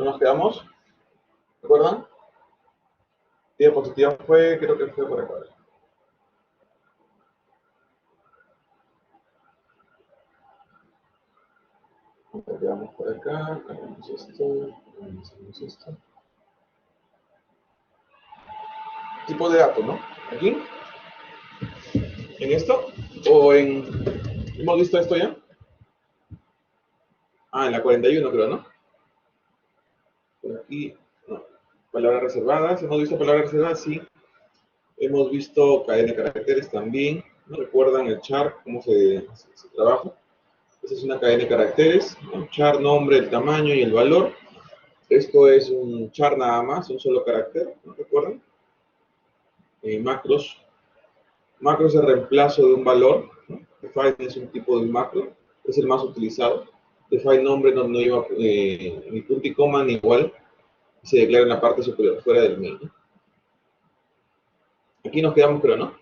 nos quedamos? ¿Recuerdan? Diapositiva fue, creo que fue por acá. Veamos por acá, hagamos esto, hagamos esto. Tipo de datos, ¿no? Aquí. ¿En esto? ¿O en...? ¿Hemos visto esto ya? Ah, en la 41 creo, ¿no? Por aquí, no. Palabras reservadas. ¿Hemos visto palabras reservadas? Sí. Hemos visto cadena de caracteres también. ¿No recuerdan el char, cómo se trabaja? Esa es una cadena de caracteres. Un char, nombre, el tamaño y el valor. Esto es un char nada más, un solo carácter, ¿no recuerdan? Macros. Macro es el reemplazo de un valor, ¿no? Define es un tipo de macro, es el más utilizado. Define nombre no lleva ni punto y coma ni igual, se declara en la parte superior, fuera del main, ¿no? Aquí nos quedamos, creo, ¿no?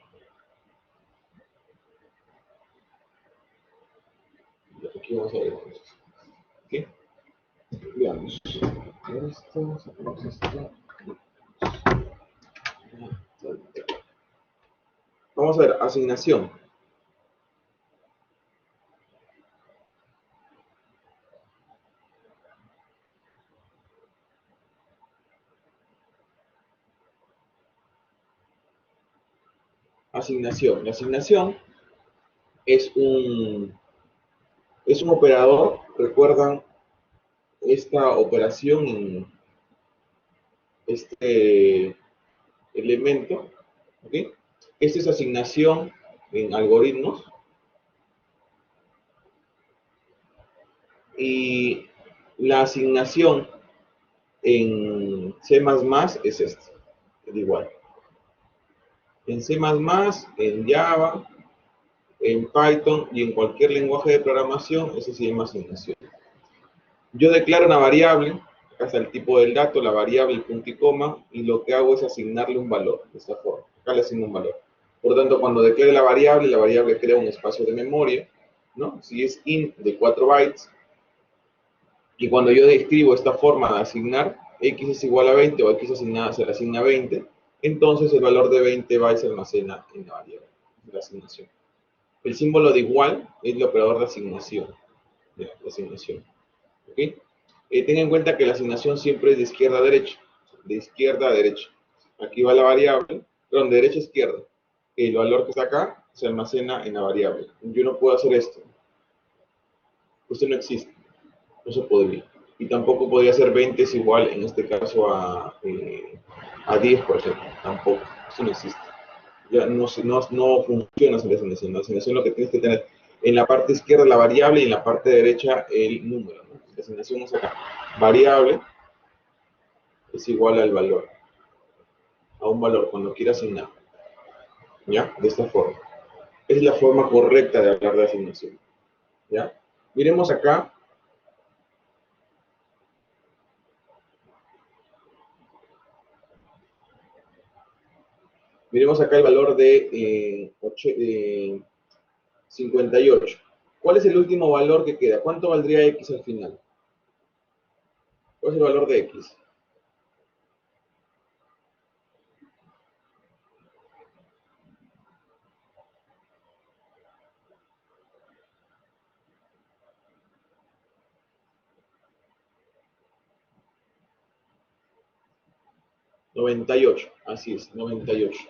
Aquí vamos a ver. ¿Qué? Veamos. Esto, sacamos esto. Vamos a ver, asignación. Asignación. La asignación es un operador, recuerdan esta operación en este elemento, ¿ok? Esta es asignación en algoritmos y la asignación en C++ es esta, es igual. En C++, en Java, en Python y en cualquier lenguaje de programación, eso se llama asignación. Yo declaro una variable, acá está el tipo del dato, la variable, el punto y coma, y lo que hago es asignarle un valor, de esta forma. Acá le asigno un valor. Por lo tanto, cuando declare la variable crea un espacio de memoria, ¿no? Si es int de 4 bytes, y cuando yo describo esta forma de asignar, x es igual a 20 o x asignada se le asigna 20, entonces el valor de 20 bytes se almacena en la variable de la asignación. El símbolo de igual es el operador de asignación. De asignación. ¿Ok? Tengan en cuenta que la asignación siempre es de izquierda a derecha. De izquierda a derecha. Aquí va la variable, perdón, de derecha a izquierda. El valor que está acá se almacena en la variable. Yo no puedo hacer esto. Esto no existe. No se podría. Y tampoco podría ser 20 es igual, en este caso, a 10, por ejemplo. Tampoco. Eso no existe. Ya no funciona esa asignación. La asignación lo que tienes que tener en la parte izquierda la variable y en la parte derecha el número, ¿no? La asignación es acá. Variable es igual al valor. A un valor cuando quiera asignar. ¿Ya? De esta forma. Es la forma correcta de hablar de asignación. ¿Ya? Miremos acá. Miremos acá el valor de 58. ¿Cuál es el último valor que queda? ¿Cuánto valdría x al final? ¿Cuál es el valor de x? $98, así es, 98.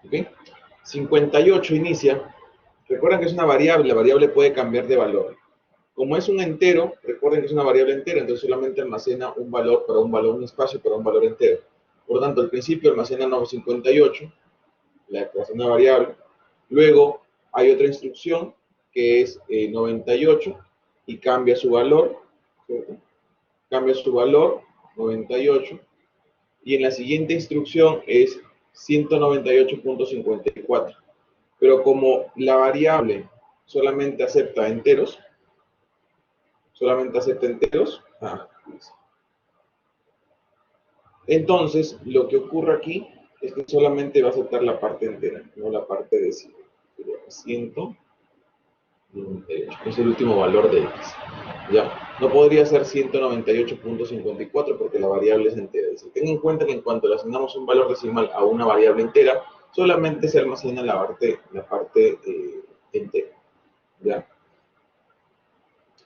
¿Ok? 58 inicia. Recuerden que es una variable, la variable puede cambiar de valor. Como es un entero, recuerden que es una variable entera, entonces solamente almacena un valor para un valor, un espacio para un valor entero. Por lo tanto, al principio almacena 58, la declaración de una variable. Luego hay otra instrucción que es 98 y cambia su valor, ¿cierto? Cambia su valor, 98, y en la siguiente instrucción es 198.54. Pero como la variable solamente acepta enteros, entonces lo que ocurre aquí es que solamente va a aceptar la parte entera, no la parte decimales. 100 Es el último valor de x. Ya, no podría ser 198.54 porque la variable es entera. Dice, ten en cuenta que en cuanto le asignamos un valor decimal a una variable entera, solamente se almacena la parte entera. ¿Ya?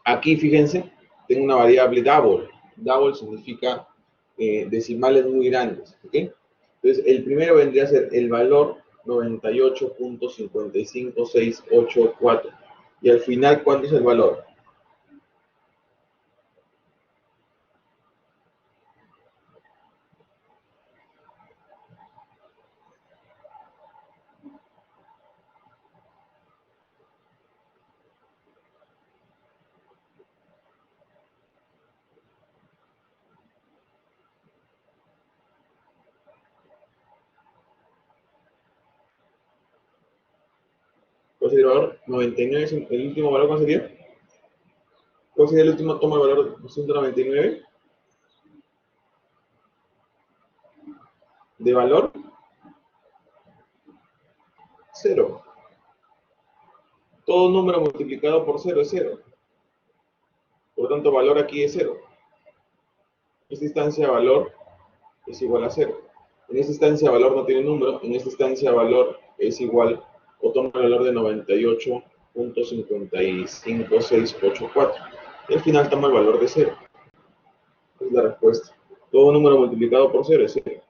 Aquí, fíjense, tengo una variable double. Double significa decimales muy grandes. ¿Okay? Entonces, el primero vendría a ser el valor 98.55684. Y al final, ¿cuánto es el valor? ¿Cuál sería el valor? 99, ¿el último valor cuál sería? ¿Cuál sería el último toma de valor 199? ¿De valor? Cero. Todo número multiplicado por cero es cero. Por lo tanto, valor aquí es cero. Esta instancia de valor es igual a cero. En esta instancia de valor no tiene número, en esta instancia de valor es igual o toma el valor de 98.55684. Y al final toma el valor de cero. Esa es la respuesta. Todo número multiplicado por cero es cero.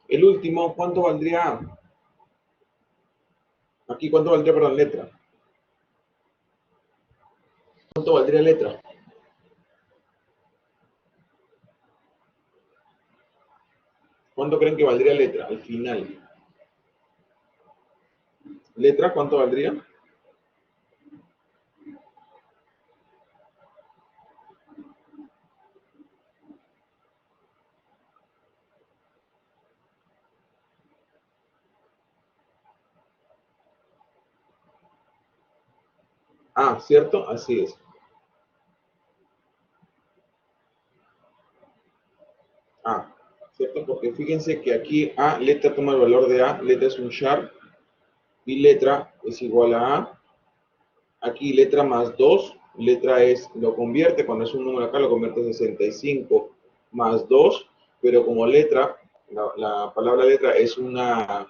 El último, ¿cuánto valdría? Aquí, ¿cuánto valdría, perdón, letra? ¿Cuánto valdría letra? ¿Cuánto creen que valdría letra al final? ¿Letra cuánto valdría? Ah, ¿cierto? Así es. A, ¿cierto? Porque fíjense que aquí A, letra toma el valor de A, letra es un char, y letra es igual a A. Aquí letra más 2, letra es, lo convierte, cuando es un número acá, lo convierte a 65 más 2, pero como letra, la palabra letra es una,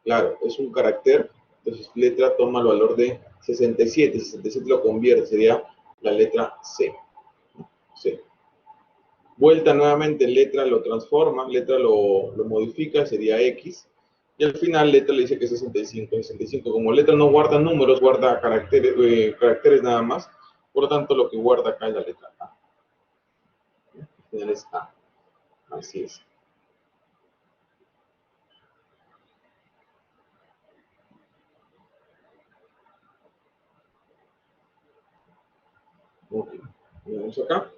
claro, es un carácter, entonces letra toma el valor de 67, 67 lo convierte, sería la letra C. C. Vuelta nuevamente, letra lo transforma, letra lo modifica, sería X. Y al final letra le dice que es 65. 65. Como letra no guarda números, guarda caracteres nada más. Por lo tanto, lo que guarda acá es la letra A. Al final es A. Así es. Ok. Vamos acá.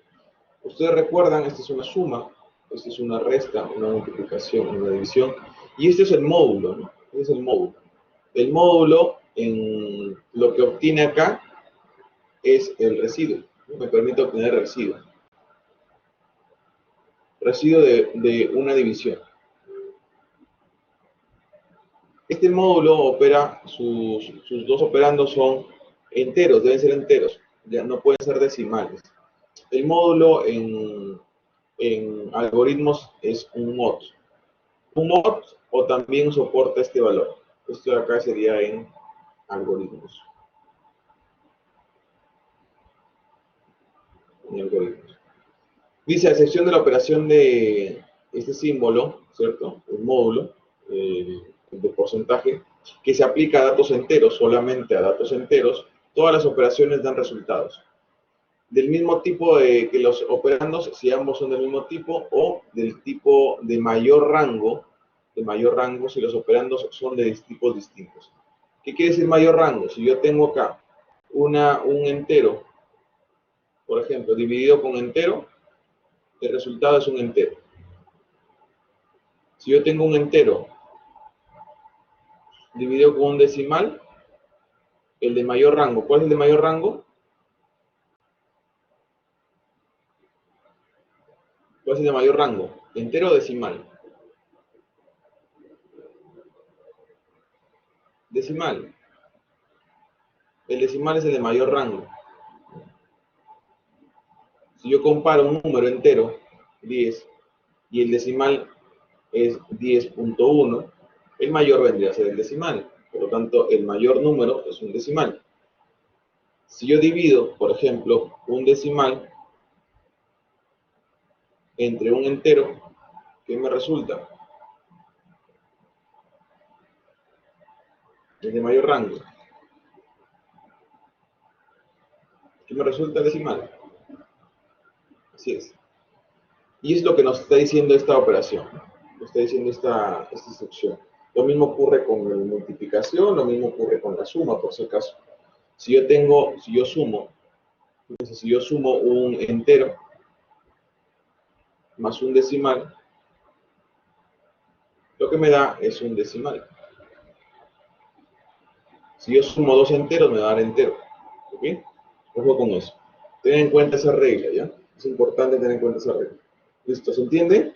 Ustedes recuerdan, esta es una suma, esta es una resta, una multiplicación, una división. Y este es el módulo, ¿no? Este es el módulo. El módulo, en lo que obtiene acá, es el residuo. Me permite obtener residuo. Residuo de una división. Este módulo opera, sus dos operandos son enteros, deben ser enteros, ya no pueden ser decimales. El módulo en algoritmos es un mod. Un mod o también soporta este valor. Esto de acá sería en algoritmos. En algoritmos. Dice, a excepción de la operación de este símbolo, ¿cierto? El módulo, de porcentaje, que se aplica a datos enteros, solamente a datos enteros, todas las operaciones dan resultados. Del mismo tipo que los operandos, si ambos son del mismo tipo, o del tipo de mayor rango si los operandos son de tipos distintos. ¿Qué quiere decir mayor rango? Si yo tengo acá un entero, por ejemplo, dividido con entero, el resultado es un entero. Si yo tengo un entero dividido con un decimal, el de mayor rango. ¿Cuál es el de mayor rango? ¿Cuál es el de mayor rango? ¿Entero o decimal? Decimal. El decimal es el de mayor rango. Si yo comparo un número entero, 10, y el decimal es 10.1, el mayor vendría a ser el decimal. Por lo tanto, el mayor número es un decimal. Si yo divido, por ejemplo, un decimal entre un entero, ¿qué me resulta? El de mayor rango. ¿Qué me resulta el decimal? Así es. Y es lo que nos está diciendo esta operación, nos está diciendo esta instrucción. Lo mismo ocurre con la multiplicación, lo mismo ocurre con la suma, por si acaso. Si yo sumo un entero más un decimal, lo que me da es un decimal. Si yo sumo dos enteros, me va a dar entero. ¿Ok? Ojo con eso. Ten en cuenta esa regla, ¿ya? Es importante tener en cuenta esa regla. ¿Listo? ¿Se entiende?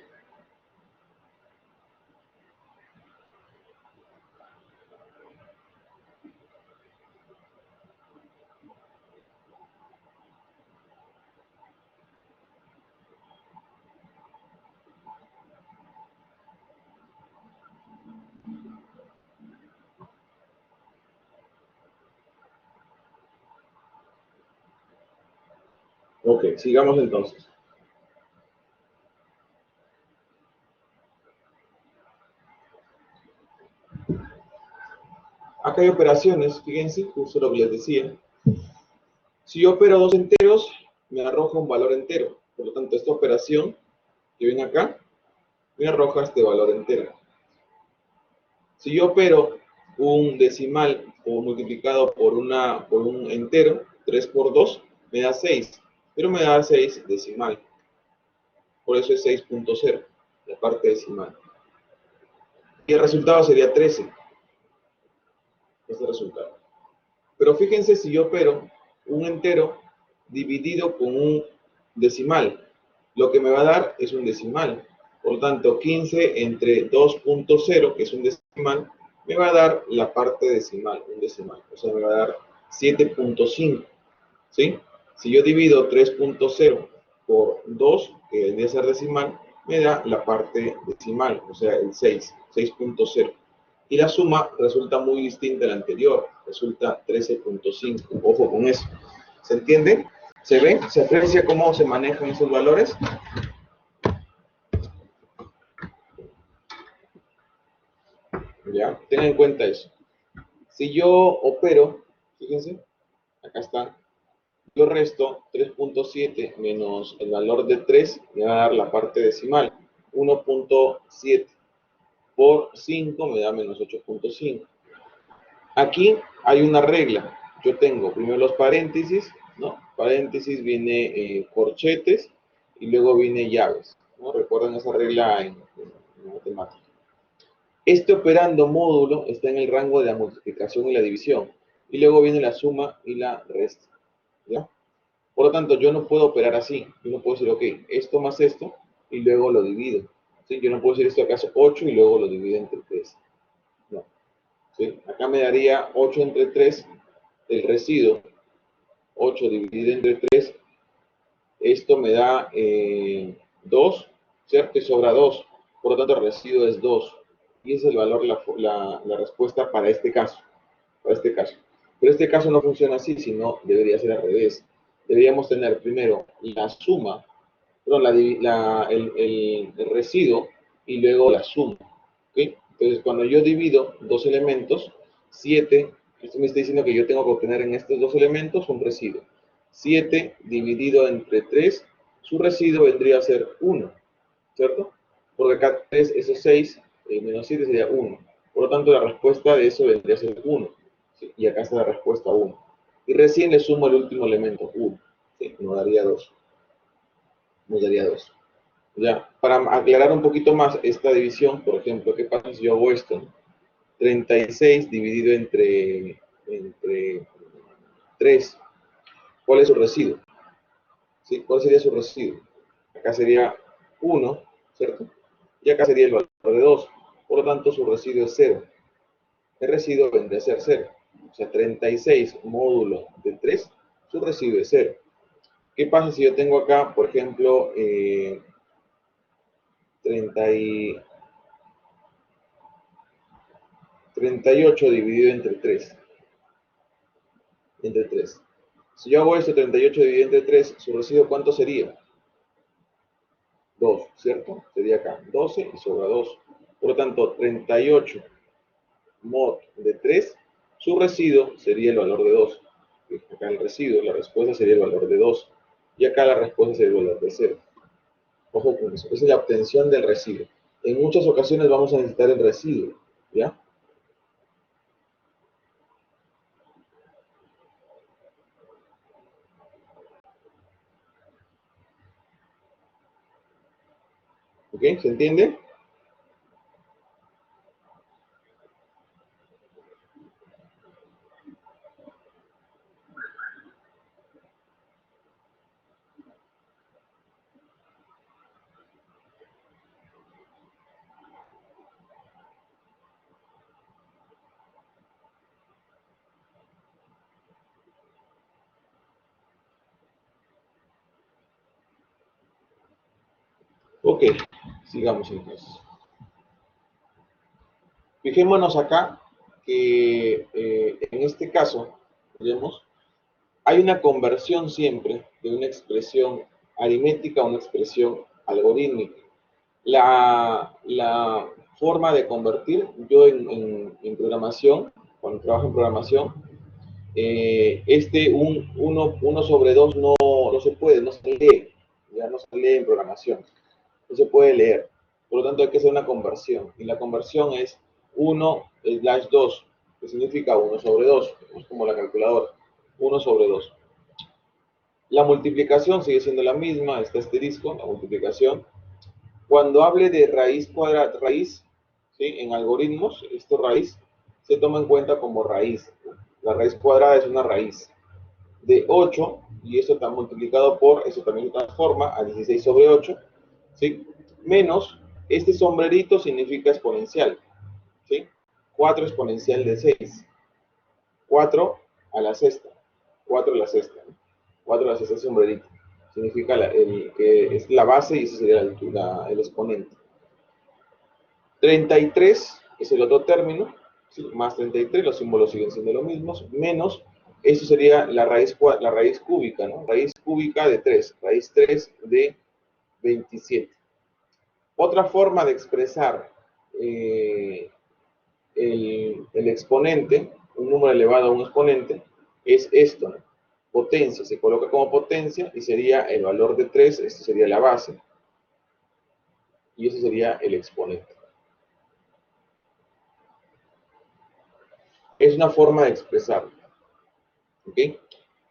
Ok, sigamos entonces. Acá hay operaciones, fíjense, justo lo que les decía. Si yo opero dos enteros, me arroja un valor entero. Por lo tanto, esta operación que ven acá, me arroja este valor entero. Si yo opero un decimal o multiplicado por un entero, 3 por 2, me da 6. Pero me da 6 decimal. Por eso es 6.0, la parte decimal. Y el resultado sería 13. Este resultado. Pero fíjense si yo opero un entero dividido con un decimal. Lo que me va a dar es un decimal. Por lo tanto, 15 entre 2.0, que es un decimal, me va a dar la parte decimal, un decimal. O sea, me va a dar 7.5. ¿Sí? Si yo divido 3.0 por 2, que vendría a ser decimal, me da la parte decimal, o sea, el 6, 6.0. Y la suma resulta muy distinta a la anterior, resulta 13.5. Ojo con eso. ¿Se entiende? ¿Se ve? ¿Se aprecia cómo se manejan esos valores? Ya, tengan en cuenta eso. Si yo opero, fíjense, acá está, yo resto 3.7 menos el valor de 3, me va a dar la parte decimal, 1.7 por 5 me da menos 8.5. Aquí hay una regla. Yo tengo primero los paréntesis, ¿no? Paréntesis viene corchetes y luego viene llaves, ¿no? Recuerden esa regla en matemática. Este operando módulo está en el rango de la multiplicación y la división. Y luego viene la suma y la resta, ¿ya? Por lo tanto, yo no puedo operar así. Yo no puedo decir, ok, esto más esto y luego lo divido. ¿Sí? Yo no puedo decir esto acaso 8 y luego lo divido entre 3. No. ¿Sí? Acá me daría 8 entre 3, el residuo. 8 dividido entre 3, esto me da 2, ¿cierto? Y sobra 2. Por lo tanto, el residuo es 2. Y ese es el valor, la respuesta para este caso. Para este caso. Pero este caso no funciona así, sino debería ser al revés. Deberíamos tener primero la suma, perdón, el residuo y luego la suma. ¿Okay? Entonces, cuando yo divido dos elementos, 7, esto me está diciendo que yo tengo que obtener en estos dos elementos un residuo. 7 dividido entre 3, su residuo vendría a ser 1, ¿cierto? Porque acá 3, eso es 6, menos 7 sería 1. Por lo tanto, la respuesta de eso vendría a ser 1. ¿Sí? Y acá está la respuesta 1. Y recién le sumo el último elemento, 1. ¿Sí? Nos daría 2. Nos daría 2. Ya, para aclarar un poquito más esta división, por ejemplo, ¿qué pasa si yo hago esto? 36 dividido entre 3. ¿Cuál es su residuo? ¿Sí? ¿Cuál sería su residuo? Acá sería 1, ¿cierto? Y acá sería el valor de 2. Por lo tanto, su residuo es 0. El residuo vendría a ser 0. O sea, 36 módulo de 3, su residuo es 0. ¿Qué pasa si yo tengo acá, por ejemplo, 38 dividido entre 3? Entre 3. Si yo hago esto, 38 dividido entre 3, su residuo, ¿cuánto sería? 2, ¿cierto? Sería acá, 12 y sobra 2. Por lo tanto, 38 mod de 3, su residuo sería el valor de 2. Acá el residuo, la respuesta sería el valor de 2. Y acá la respuesta sería el valor de 0. Ojo con eso. Esa es la obtención del residuo. En muchas ocasiones vamos a necesitar el residuo, ¿ya? ¿Ok? ¿Se entiende? Ok, sigamos entonces. Fijémonos acá que en este caso, vemos, hay una conversión siempre de una expresión aritmética a una expresión algorítmica. La forma de convertir, yo en programación, cuando trabajo en programación, uno sobre 2 no se puede, no se lee, ya no se lee en programación, no se puede leer. Por lo tanto, hay que hacer una conversión. Y la conversión es 1/2, que significa 1 sobre 2, es como la calculadora, 1 sobre 2. La multiplicación sigue siendo la misma, este asterisco, la multiplicación. Cuando hable de raíz cuadrada, raíz, ¿sí? En algoritmos, esto raíz se toma en cuenta como raíz. La raíz cuadrada es una raíz de 8 y eso está multiplicado por, eso también se transforma a 16 sobre 8, ¿sí? Menos, este sombrerito significa exponencial, ¿sí? 4 exponencial de 6, 4 a la sexta, 4 a la sexta, ¿no? 4 a la sexta sombrerito, significa que es la base y ese sería el exponente. 33 es el otro término, ¿sí? Más 33, los símbolos siguen siendo los mismos, menos, eso sería la raíz cúbica, ¿no? Raíz cúbica de 3, raíz 3 de 27. Otra forma de expresar el exponente, un número elevado a un exponente, es esto, ¿no? Potencia, se coloca como potencia y sería el valor de 3, esto sería la base, y ese sería el exponente. Es una forma de expresarlo, ¿ok?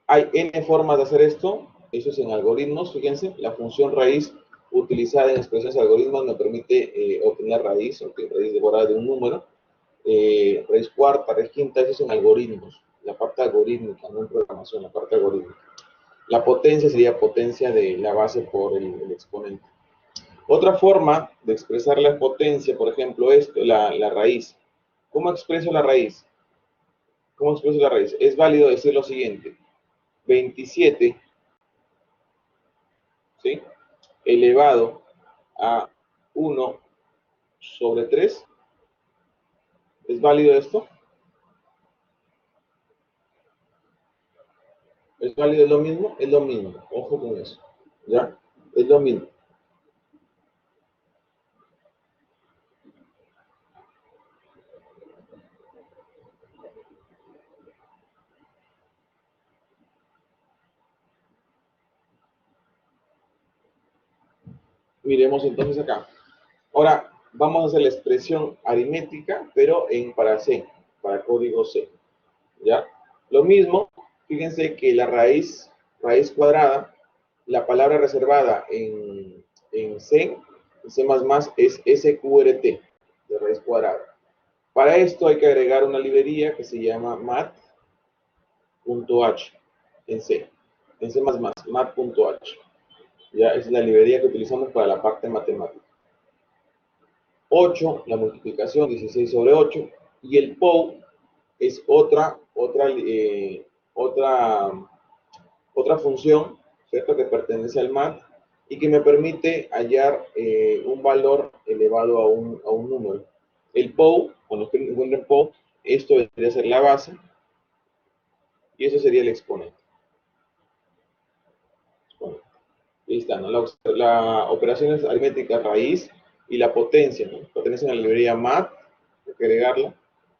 Hay n formas de hacer esto, eso es en algoritmos, fíjense, la función raíz utilizada en expresiones de algoritmos me permite obtener raíz, okay, raíz devorada de un número, raíz cuarta, raíz quinta, eso es en algoritmos, la parte algorítmica, no en programación, la parte algorítmica. La potencia sería potencia de la base por el exponente. Otra forma de expresar la potencia, por ejemplo, es la raíz. ¿Cómo expreso la raíz? ¿Cómo expreso la raíz? Es válido decir lo siguiente, 27, ¿sí? Elevado a 1 sobre 3. ¿Es válido esto? ¿Es válido? ¿Es lo mismo? Es lo mismo. Ojo con eso. ¿Ya? Es lo mismo. Miremos entonces acá. Ahora vamos a hacer la expresión aritmética, pero para C, para código C. ¿Ya? Lo mismo, fíjense que la raíz cuadrada, la palabra reservada en C es sqrt, de raíz cuadrada. Para esto hay que agregar una librería que se llama mat.h en C++, mat.h. Ya es la librería que utilizamos para la parte matemática. 8, la multiplicación, 16 sobre 8, y el POU es otra función, ¿cierto?, que pertenece al mat y que me permite hallar un valor elevado a un número. El POU, cuando usted encuentre POU, esto debería ser la base y eso sería el exponente. Ahí está, ¿no? La operación es aritmética raíz y la potencia, ¿no? Pertenecen a la librería mat, hay que agregarla,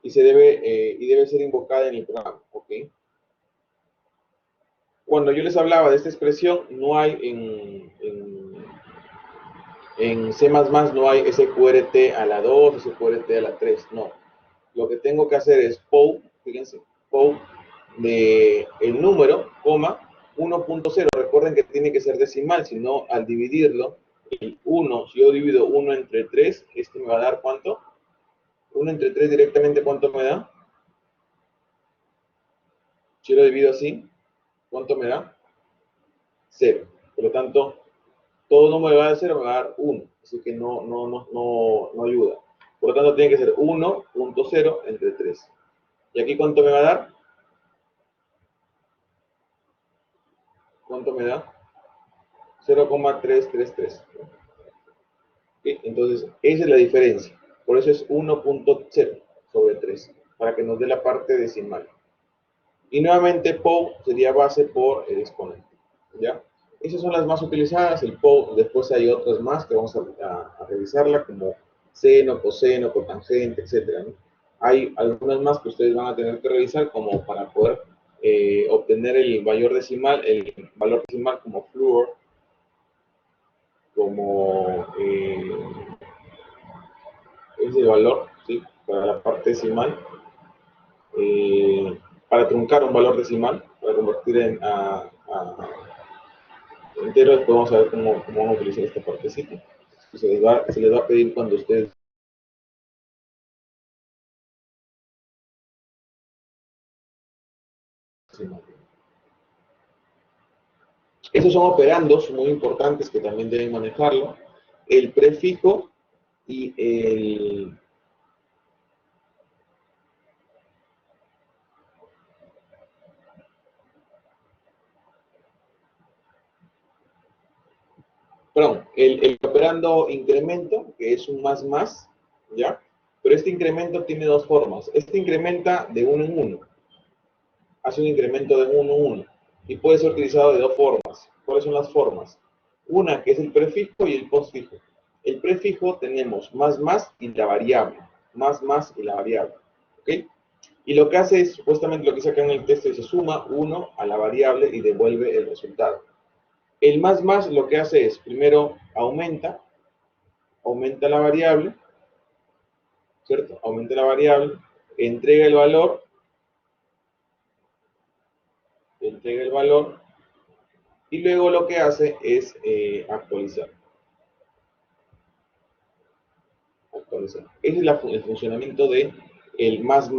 y debe ser invocada en el programa, ¿ok? Cuando yo les hablaba de esta expresión, no hay en C++ no hay sqrt a la 2, sqrt a la 3, no. Lo que tengo que hacer es POU, fíjense, POU de el número, coma, 1.0. Recuerden que tiene que ser decimal, si no, al dividirlo, el 1, si yo divido 1 entre 3, este me va a dar ¿cuánto? 1 entre 3 directamente, ¿cuánto me da? Si lo divido así, ¿cuánto me da? 0. Por lo tanto, todo número va a dar 0, me va a dar 1. Así que no ayuda. Por lo tanto, tiene que ser 1.0 entre 3. ¿Y aquí cuánto me va a dar? ¿Cuánto me da? 0,333. ¿Sí? Entonces, esa es la diferencia. Por eso es 1.0 sobre 3, para que nos dé la parte decimal. Y nuevamente, POU sería base por el exponente. ¿Ya? Esas son las más utilizadas. El POU, después hay otras más que vamos a revisarla, como seno, coseno, cotangente, etc. ¿no? Hay algunas más que ustedes van a tener que revisar como para poder obtener el valor decimal como fluor, como ese valor, ¿sí? Para la parte decimal, para truncar un valor decimal, para convertir a entero. Después vamos a ver cómo vamos a utilizar esta partecita. Se les va a pedir cuando ustedes... Esos son operandos muy importantes que también deben manejarlo. El prefijo y el... Perdón, el operando incremento, que es un más, ¿ya? Pero este incremento tiene dos formas. Este incrementa de uno en uno. Hace un incremento de 1 en 1 y puede ser utilizado de dos formas. ¿Cuáles son las formas? Una que es el prefijo y el postfijo. El prefijo tenemos más y la variable. Más y la variable. ¿Ok? Y lo que hace es, supuestamente lo que dice acá en el texto, se suma 1 a la variable y devuelve el resultado. El más lo que hace es, primero aumenta la variable, ¿cierto? Aumenta la variable, entrega el valor, y luego lo que hace es actualizar. Ese es el funcionamiento de el más.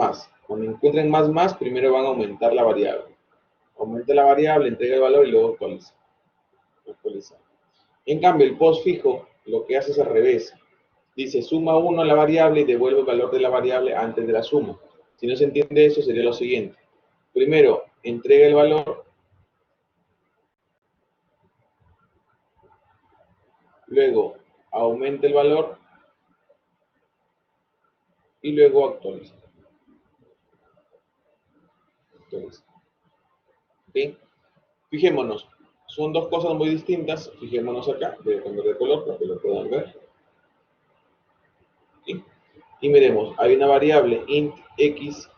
Cuando encuentren más, primero van a aumentar la variable. Aumenta la variable, entrega el valor y luego actualiza. En cambio, el postfijo lo que hace es al revés. Dice, suma 1 a la variable y devuelve el valor de la variable antes de la suma. Si no se entiende eso, sería lo siguiente. Primero, entrega el valor. Luego, aumenta el valor. Y luego actualiza. ¿Sí? Fijémonos, son dos cosas muy distintas. Fijémonos acá, voy a cambiar de color para que lo puedan ver. ¿Sí? Y miremos, hay una variable int x,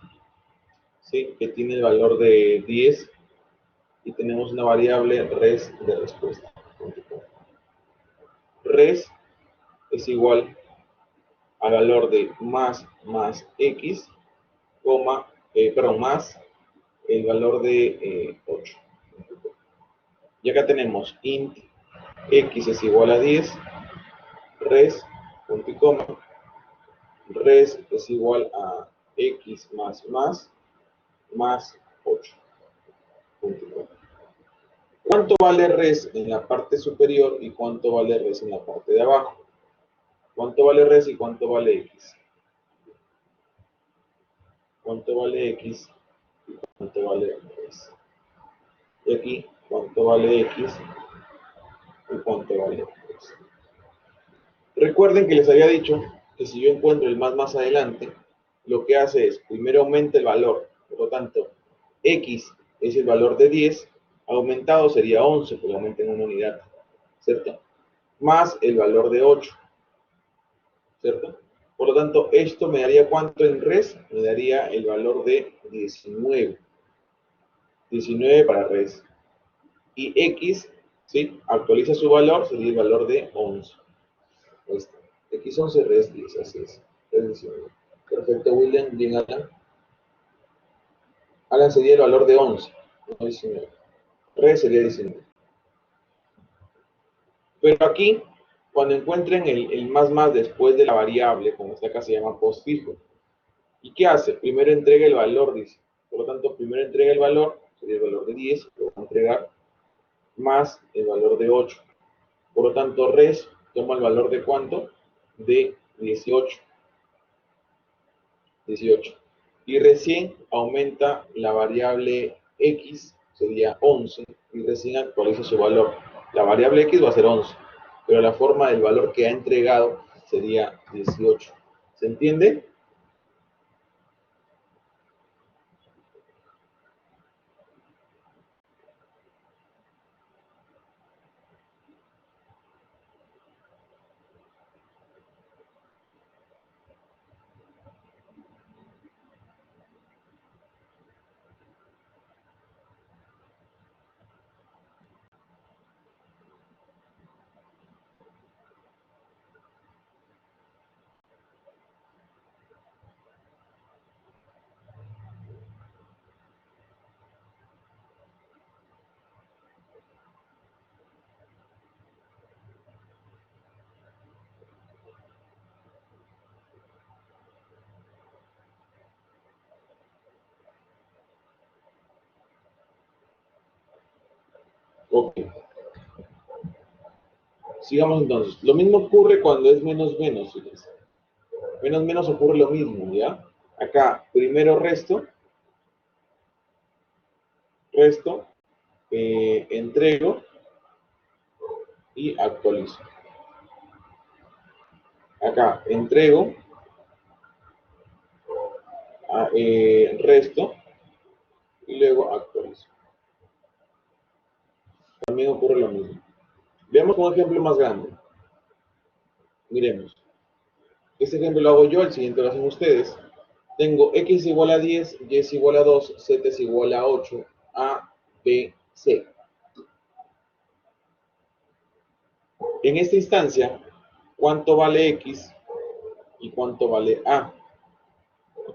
¿sí?, que tiene el valor de 10 y tenemos una variable res de respuesta. res es igual al valor de más x, más el valor de 8. Y acá tenemos int x es igual a 10, res, punto y coma, res es igual a x más 8, punto y coma. ¿Cuánto vale res en la parte superior y cuánto vale res en la parte de abajo? ¿Cuánto vale res y cuánto vale x? ¿Cuánto vale x y cuánto vale res? Y aquí, ¿cuánto vale x y cuánto vale res? Recuerden que les había dicho que si yo encuentro el más adelante, lo que hace es, primero aumenta el valor, por lo tanto, x es el valor de 10, aumentado sería 11, porque aumenta en una unidad, ¿cierto? Más el valor de 8, ¿cierto? Por lo tanto, esto me daría ¿cuánto en res? Me daría el valor de 19. 19 para res. Y x, ¿sí? Actualiza su valor, sería el valor de 11. Este, x11, res 10, así es. Res 19. Perfecto, William. Bien, Alan. Alan sería el valor de 11, no 19. Res sería 19. Pero aquí, cuando encuentren el más después de la variable, como esta acá se llama postfijo, ¿y qué hace? Primero entrega el valor, dice. Por lo tanto, primero entrega el valor, sería el valor de 10, lo va a entregar, más el valor de 8. Por lo tanto, res toma el valor de ¿cuánto? De 18. 18. Y recién aumenta la variable x, sería 11, y recién actualiza su valor. La variable x va a ser 11, pero la forma del valor que ha entregado sería 18. ¿Se entiende? Ok. Sigamos entonces. Lo mismo ocurre cuando es menos menos, fíjense. Menos menos ocurre lo mismo, ¿ya? Acá, primero resto, entrego y actualizo. Acá, entrego, resto y luego actualizo. También ocurre lo mismo. Veamos un ejemplo más grande. Miremos. Este ejemplo lo hago yo, el siguiente lo hacen ustedes. Tengo x igual a 10, y es igual a 2, z es igual a 8, a, b, c. En esta instancia, ¿cuánto vale x y cuánto vale a?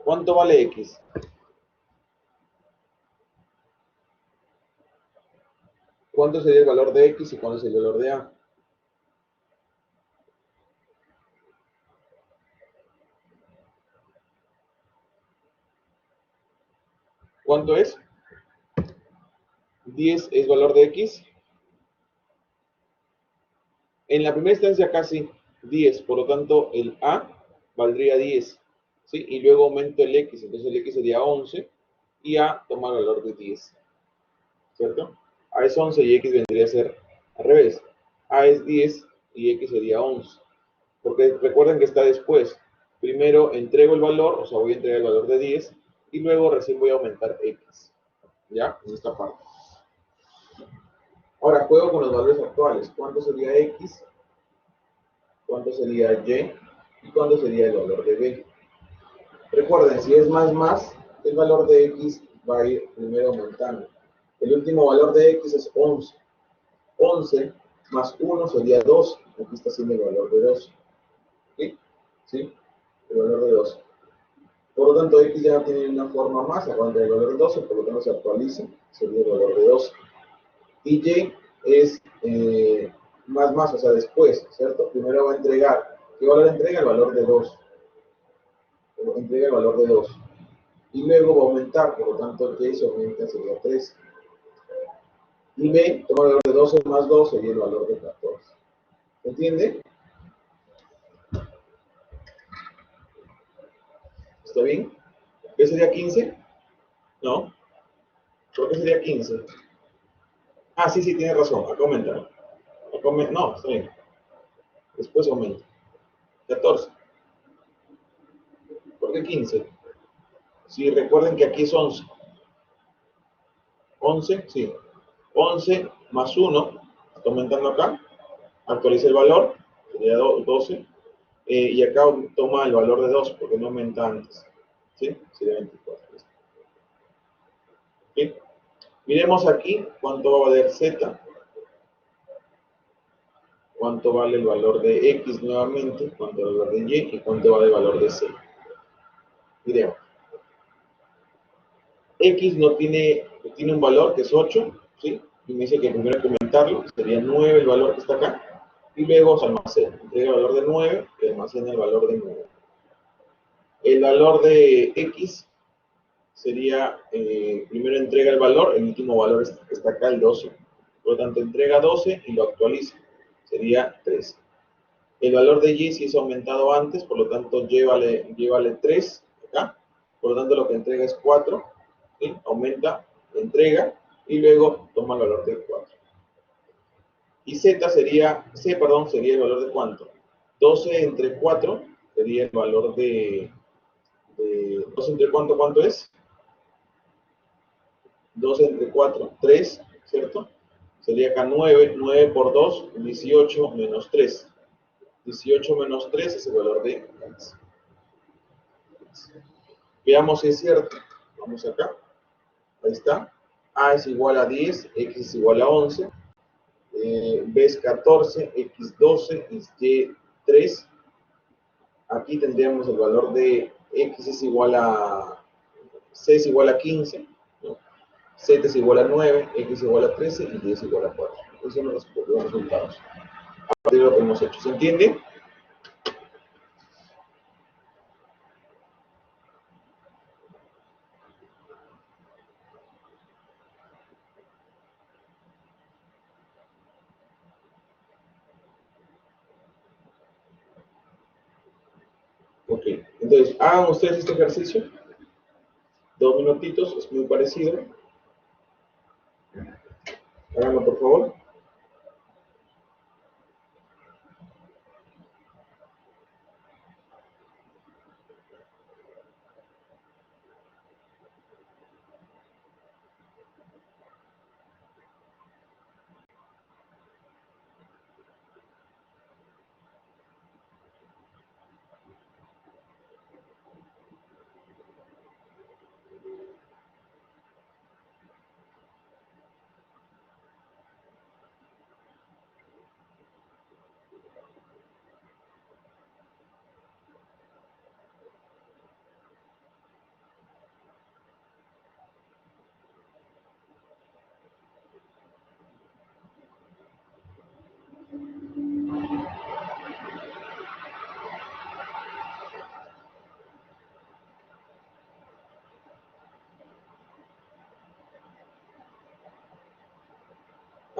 ¿Cuánto vale x? ¿Cuánto sería el valor de x y cuánto sería el valor de a? ¿Cuánto es? 10 es valor de x. En la primera instancia casi 10, por lo tanto el a valdría 10, ¿sí? Y luego aumento el x, entonces el x sería 11 y a toma el valor de 10, ¿cierto? A es 11 y x vendría a ser al revés. A es 10 y x sería 11, porque recuerden que está después. Primero entrego el valor, o sea, voy a entregar el valor de 10 y luego recién voy a aumentar x, ¿ya? En esta parte. Ahora juego con los valores actuales. ¿Cuánto sería x? ¿Cuánto sería y? ¿Y cuánto sería el valor de b? Recuerden, si es más, el valor de x va a ir primero aumentando. El último valor de x es 11. 11 más 1 sería 2. Aquí está siendo el valor de 2. ¿Sí? ¿Sí? El valor de 2. Por lo tanto, x ya tiene una forma más, aguanta el valor de 12, por lo tanto se actualiza, sería el valor de 12. Y y es más, o sea, después, ¿cierto? Primero va a entregar, ¿qué valor entrega? El valor de 2. Entrega el valor de 2. Y luego va a aumentar, por lo tanto, y se aumenta, sería 3. Y b, toma el valor de 12 más 2, sería el valor de 14. ¿Entiende? ¿Está bien? ¿Qué sería 15? No. ¿Por qué sería 15? Ah, sí, tiene razón. Acá aumenta. No, está bien. Después aumenta. 14. ¿Por qué 15? Si recuerden que aquí es 11. 11, sí. 11 más 1, está aumentando acá. Actualiza el valor, sería 12. Y acá toma el valor de 2 porque no aumenta antes. ¿Sí? Sería 24. ¿Sí? Miremos aquí cuánto va a valer z, cuánto vale el valor de x nuevamente, cuánto vale el valor de y cuánto vale el valor de z. Miremos. X no tiene un valor que es 8, ¿sí? Y me dice que primero hay que aumentarlo, sería 9 el valor que está acá, y luego se almacena. Entrega el valor de 9 y almacena el valor de 9. El valor de X sería, primero entrega el valor, el último valor está acá, el 12. Por lo tanto, entrega 12 y lo actualiza. Sería 13. El valor de Y sí es aumentado antes, por lo tanto, llévale 3 acá. Por lo tanto, lo que entrega es 4. ¿Sí? Aumenta, entrega y luego toma el valor de 4. Y sería el valor de ¿cuánto? 12 entre 4 sería el valor de 12 entre ¿cuánto es? 12 entre 4, 3, ¿cierto? Sería acá 9, 9 por 2, 18 menos 3. 18 menos 3 es el valor de X. Veamos si es cierto. Vamos acá. Ahí está. A es igual a 10, X es igual a 11. B es 14, X 12, Y 3. Aquí tendríamos el valor de X es igual a C es igual a 15, ¿no? Z es igual a 9, X es igual a 13 y Y es igual a 4. Esos son los resultados. A partir de lo que hemos hecho. ¿Se entiende? Ok. Entonces, hagan ustedes este ejercicio. 2 minutitos, es muy parecido. Háganlo, por favor.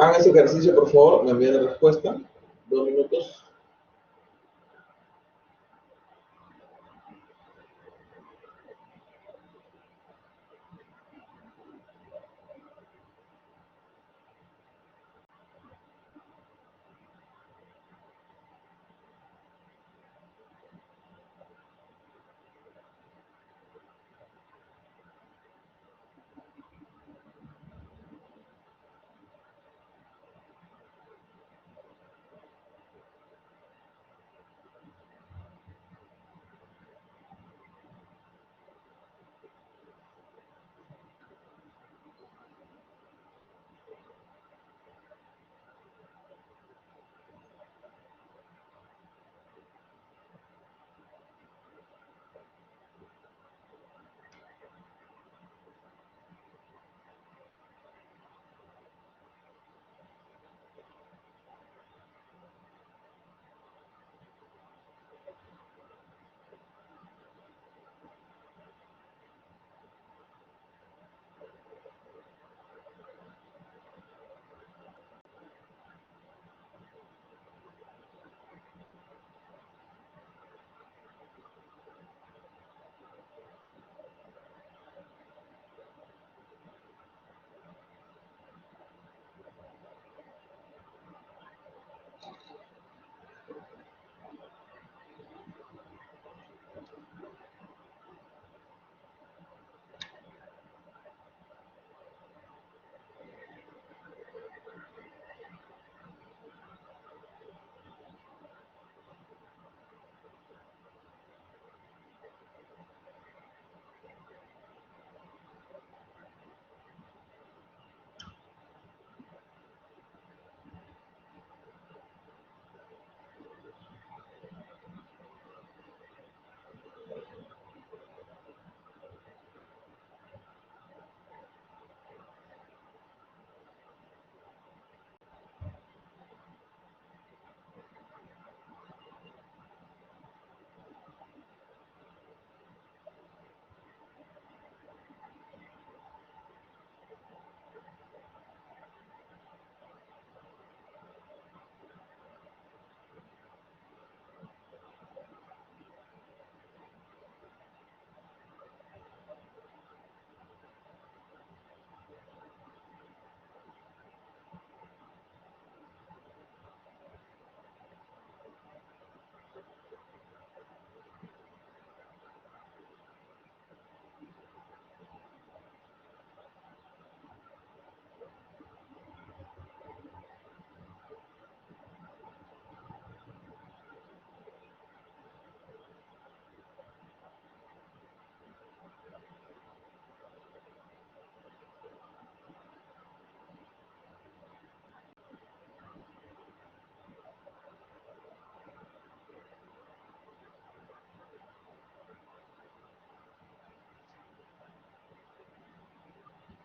Hagan ese ejercicio, por favor. Me envían la respuesta. 2 minutos.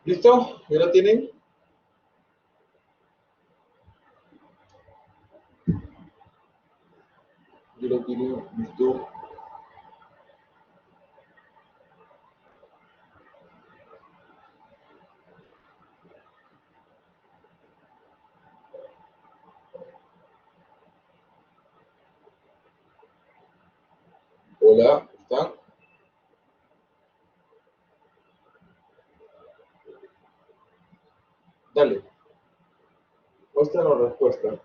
¿Listo? ¿Ya lo tienen? ¿Ya lo tienen? ¿Listo? Hola, ¿están? Dale, muestra la respuesta.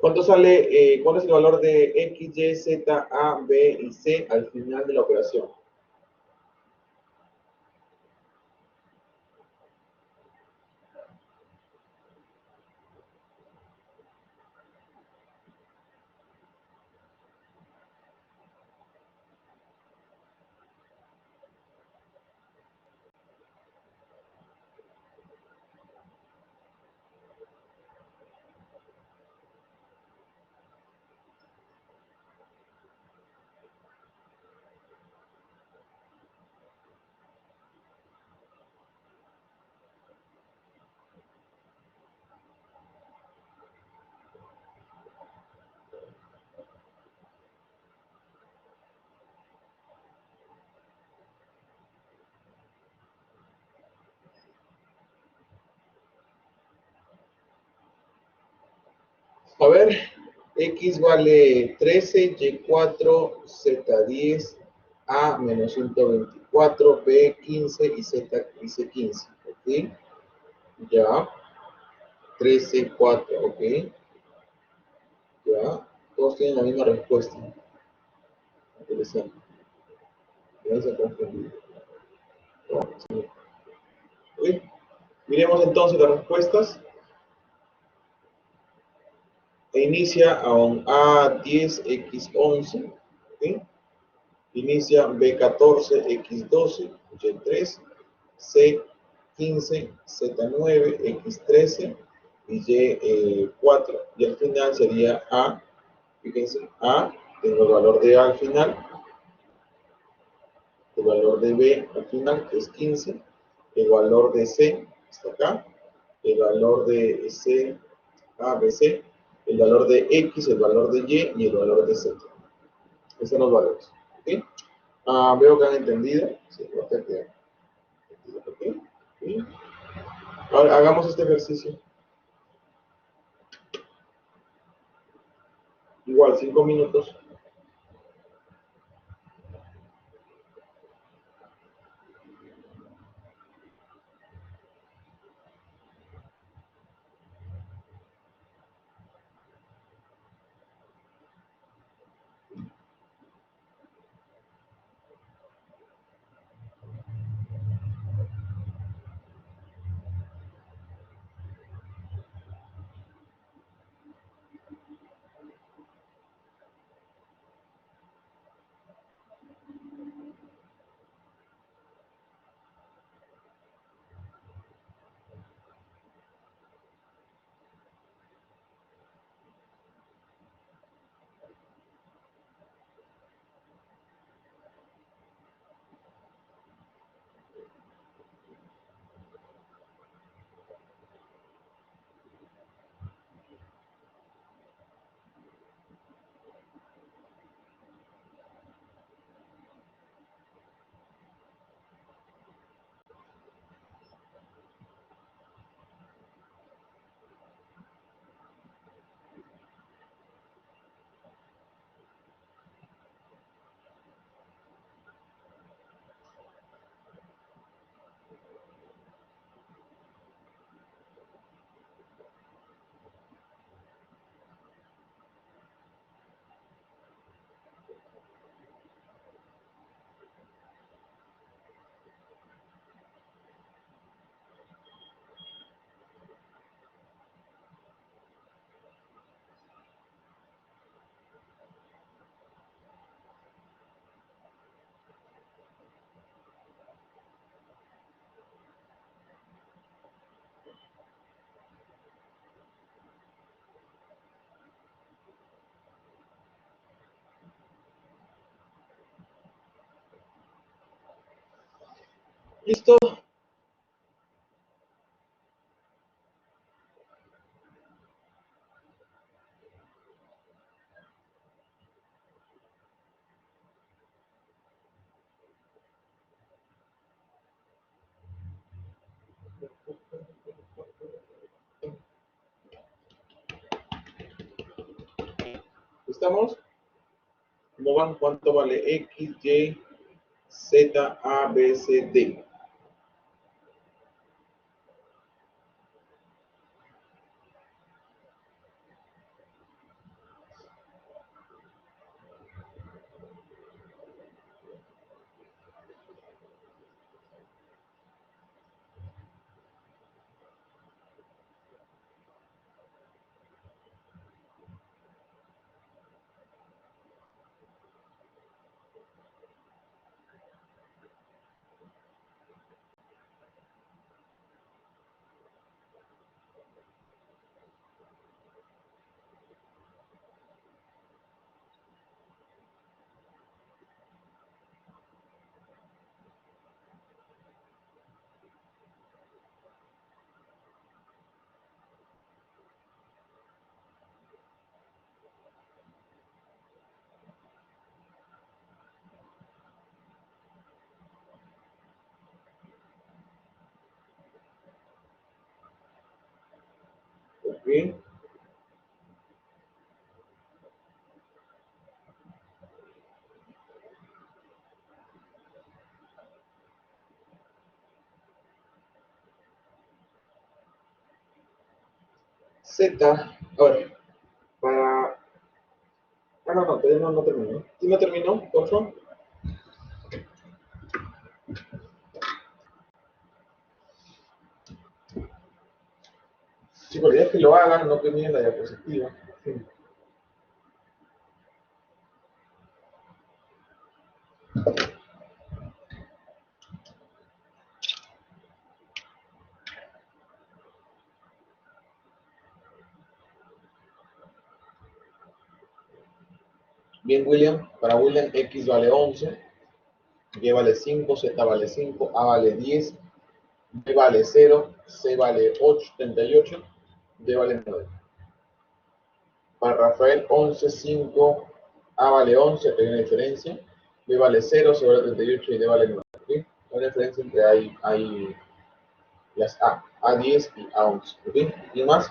¿Cuánto sale, cuál es el valor de X, Y, Z, A, B y C al final de la operación? A ver, X vale 13, Y 4, Z 10, A menos 124, B 15 y Z dice 15. ¿Ok? Ya, 13, 4, ok. Ya, todos tienen la misma respuesta. Interesante. Ya se ha confundido. No, sí. Ok. Miremos entonces las respuestas. E inicia a un A10X11. ¿Ok? Inicia B14, X12, Y3, C15, Z9, X13 y Y4. Y al final sería A, fíjense, A, tengo el valor de A al final, el valor de B al final, que es 15, el valor de C está acá, el valor de C, A, B, C, el valor de X, el valor de Y y el valor de Z. Esos son los valores. ¿Ok? Veo que han entendido. Sí, bastante entendido. ¿Ok? ¿Sí? Ahora hagamos este ejercicio. Igual, 5 minutos. ¿Listo? ¿Estamos? ¿Cómo van? ¿Cuánto vale X, Y, Z, A, B, C, D? Ok. Z, a ver, para... Ah, no, todavía no terminó. ¿Sí no terminó, por favor? Chicos, la idea es que lo hagan, no que miren la diapositiva. Sí. Bien, William. Para William, X vale 11, Y vale 5, Z vale 5, A vale 10, B vale 0, C vale 8, 38, D vale 9. Para Rafael, 11, 5, A vale 11, hay una diferencia. B vale 0, C vale 38 y D vale 9. ¿Okay? Hay una diferencia entre hay las A10 y A11. ¿Okay? ¿Y más?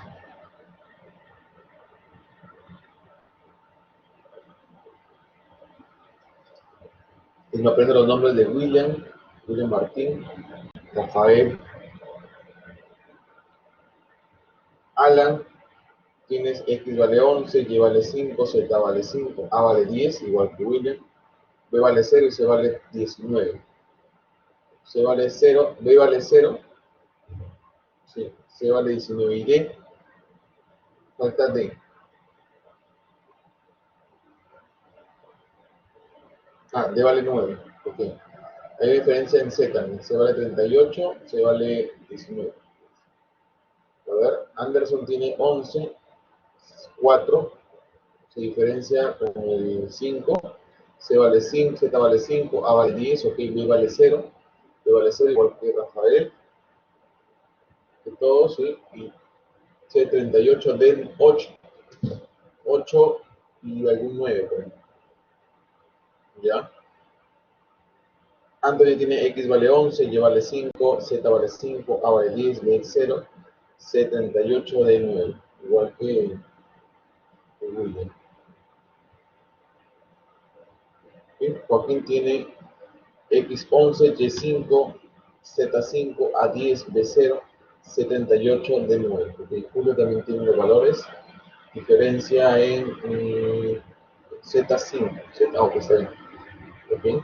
Y me aprendo los nombres de William, William Martín, Rafael, Alan. Tienes X vale 11, Y vale 5, Z vale 5, A vale 10, igual que William. B vale 0 y C vale 19. C vale 0, B vale 0, sí, C vale 19 y D, falta D. Ah, D vale 9, ok. Hay diferencia en C también, C vale 38, C vale 19. A ver, Anderson tiene 11, 4, se diferencia con el 5, C vale 5, Z vale 5, A vale 10, ok, B vale 0, D vale 0, igual que Rafael, que todos, sí, y C 38, D 8, 8 y algún 9, por ejemplo. ¿Ya? Anthony tiene X vale 11, Y vale 5, Z vale 5, A vale 10, B 0, C 38, D 9, igual que William. ¿Sí? Joaquín tiene X 11, Y 5, Z 5, A 10, B 0, 78, D 9. Okay. Julio también tiene los valores. Diferencia en Z 5. Ok, está bien. Okay.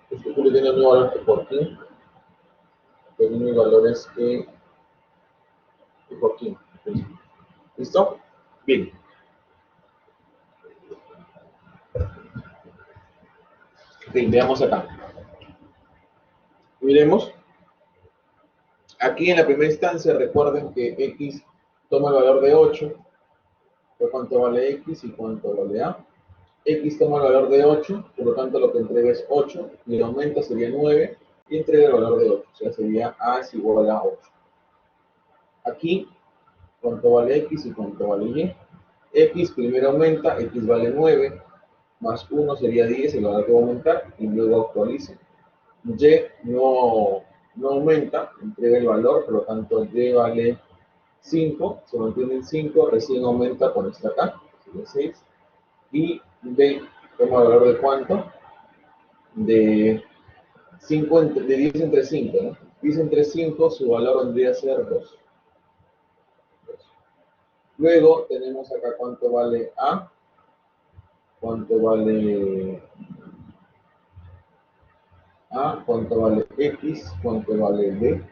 Este Julio tiene el mismo valor que Joaquín. Los mismos valores que Joaquín. Okay. ¿Listo? Bien. Okay, veamos acá. Miremos. Aquí en la primera instancia recuerden que X toma el valor de 8. Por cuánto vale X y cuánto vale A. X toma el valor de 8, por lo tanto lo que entrega es 8, y el aumento sería 9, y entrega el valor de 8, o sea, sería A es igual a 8. Aquí, cuánto vale X y cuánto vale Y. X primero aumenta, X vale 9, más 1 sería 10, el valor que va a aumentar, y luego actualiza. Y no aumenta, entrega el valor, por lo tanto Y vale 5, se mantiene en 5, recién aumenta con esta acá, sería 6, y B toma el valor de cuánto, de 5 de 10 entre 5, ¿no? 10 entre 5, su valor vendría a ser 2. Luego tenemos acá cuánto vale A, cuánto vale A, cuánto vale X, cuánto vale B,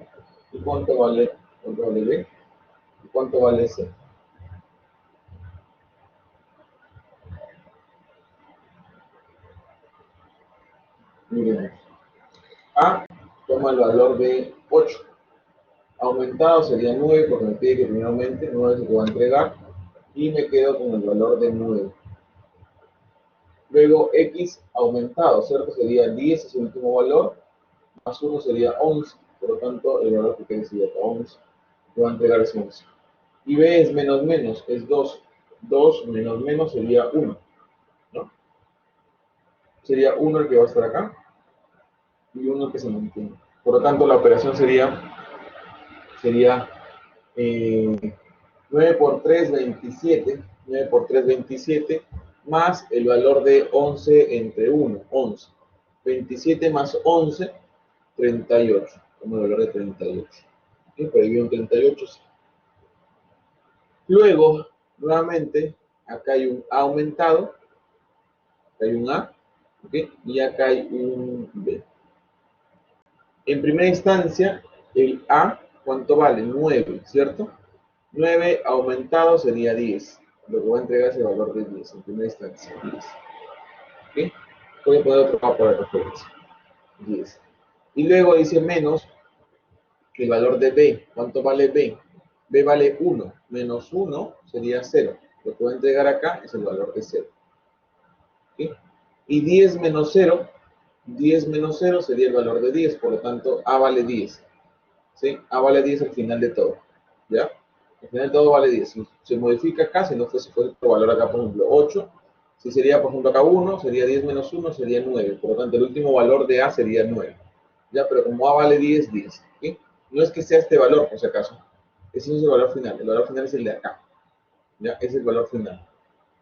y cuánto vale B, y cuánto vale C. Miren, A toma el valor de 8. Aumentado sería 9 porque me pide que primero aumente, 9 es lo que va a entregar, y me quedo con el valor de 9. Luego X aumentado, ¿cierto? Sería 10, es el último valor, más 1 sería 11, por lo tanto el valor que quede sería 11, que va a entregar es 11. Y B es menos menos, es 2. 2 menos menos sería 1, ¿no? Sería 1 el que va a estar acá y 1 el que se mantiene. Por lo tanto la operación sería 9 por 3, 27. 9 por 3, 27, más el valor de 11 entre 1, 11. 27 más 11, 38. Como el valor de 38. ¿Sí? Por ahí viene un 38. Sí. Luego, nuevamente, acá hay un A aumentado. Acá hay un A. ¿Okay? Y acá hay un B. En primera instancia, el A, ¿cuánto vale? 9, ¿cierto? 9 aumentado sería 10. Lo que voy a entregar es el valor de 10 en primera instancia. 10. ¿Okay? Voy a poner otro A para referencia. 10. Y luego dice menos que el valor de B. ¿Cuánto vale B? B vale 1. Menos 1 sería 0. Lo que voy a entregar acá es el valor de 0. ¿Okay? Y 10 menos 0. 10 menos 0 sería el valor de 10. Por lo tanto, A vale 10. ¿Sí? A vale 10 al final de todo. ¿Ya? Al final de todo vale 10. Si se modifica acá, si no fuese otro valor acá, por ejemplo, 8. Si sería, por ejemplo, acá 1, sería 10 menos 1, sería 9. Por lo tanto, el último valor de A sería 9. ¿Ya? Pero como A vale 10, 10. ¿Sí? No es que sea este valor, por si acaso. Ese no es el valor final. El valor final es el de acá. ¿Ya? Ese es el valor final.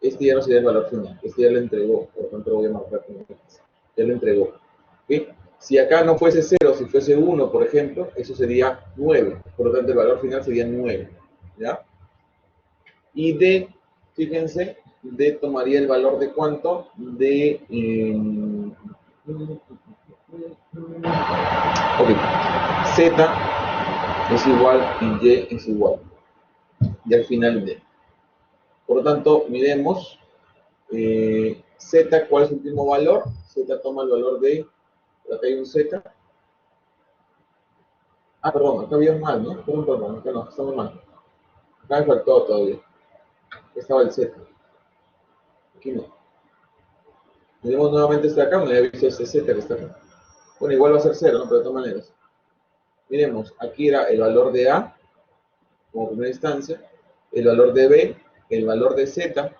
Este ya no sería el valor final. Este ya lo entregó. Por lo tanto, lo voy a marcar como X. Ya lo entregó. ¿Sí? Si acá no fuese 0, si fuese 1, por ejemplo, eso sería 9. Por lo tanto, el valor final sería 9. ¿Ya? Y D, fíjense, D tomaría el valor de cuánto? De... ok. Z es igual y Y es igual. Y al final D. Por lo tanto, miremos. Z, ¿cuál es el último valor? Z toma el valor de... Acá hay un Z. Ah, perdón, acá había un mal, ¿no? Perdón, acá no, estamos mal. Acá me faltó todavía. Estaba el Z. Aquí no. Miremos nuevamente este de acá, no había visto este Z que está acá. Bueno, igual va a ser 0, ¿no? Pero de todas maneras. Miremos, aquí era el valor de A, como primera instancia, el valor de B, el valor de Z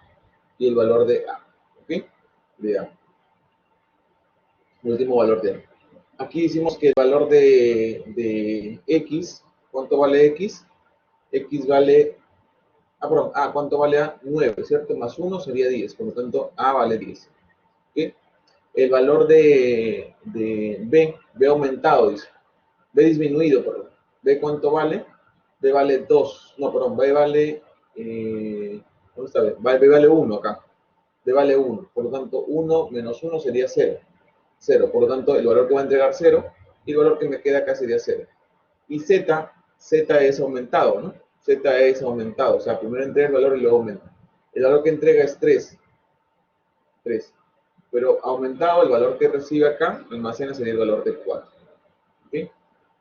y el valor de A. ¿Ok? De A. El último valor de A. Aquí hicimos que el valor de X, ¿cuánto vale X? X vale, perdón, ¿cuánto vale A? 9, ¿cierto? Más 1 sería 10, por lo tanto, A vale 10. ¿Ok? El valor de B aumentado, dice. B disminuido, perdón. B cuánto vale? B vale 2. No, perdón, B vale... ¿dónde está B? B vale 1 acá. B vale 1. Por lo tanto, 1 menos 1 sería 0. 0. Por lo tanto, el valor que va a entregar 0 y el valor que me queda acá sería 0. Y Z es aumentado, ¿no? Z es aumentado. O sea, primero entrega el valor y luego aumenta. El valor que entrega es 3. 3. Pero aumentado, el valor que recibe acá, almacena sería el valor de 4. ¿Okay?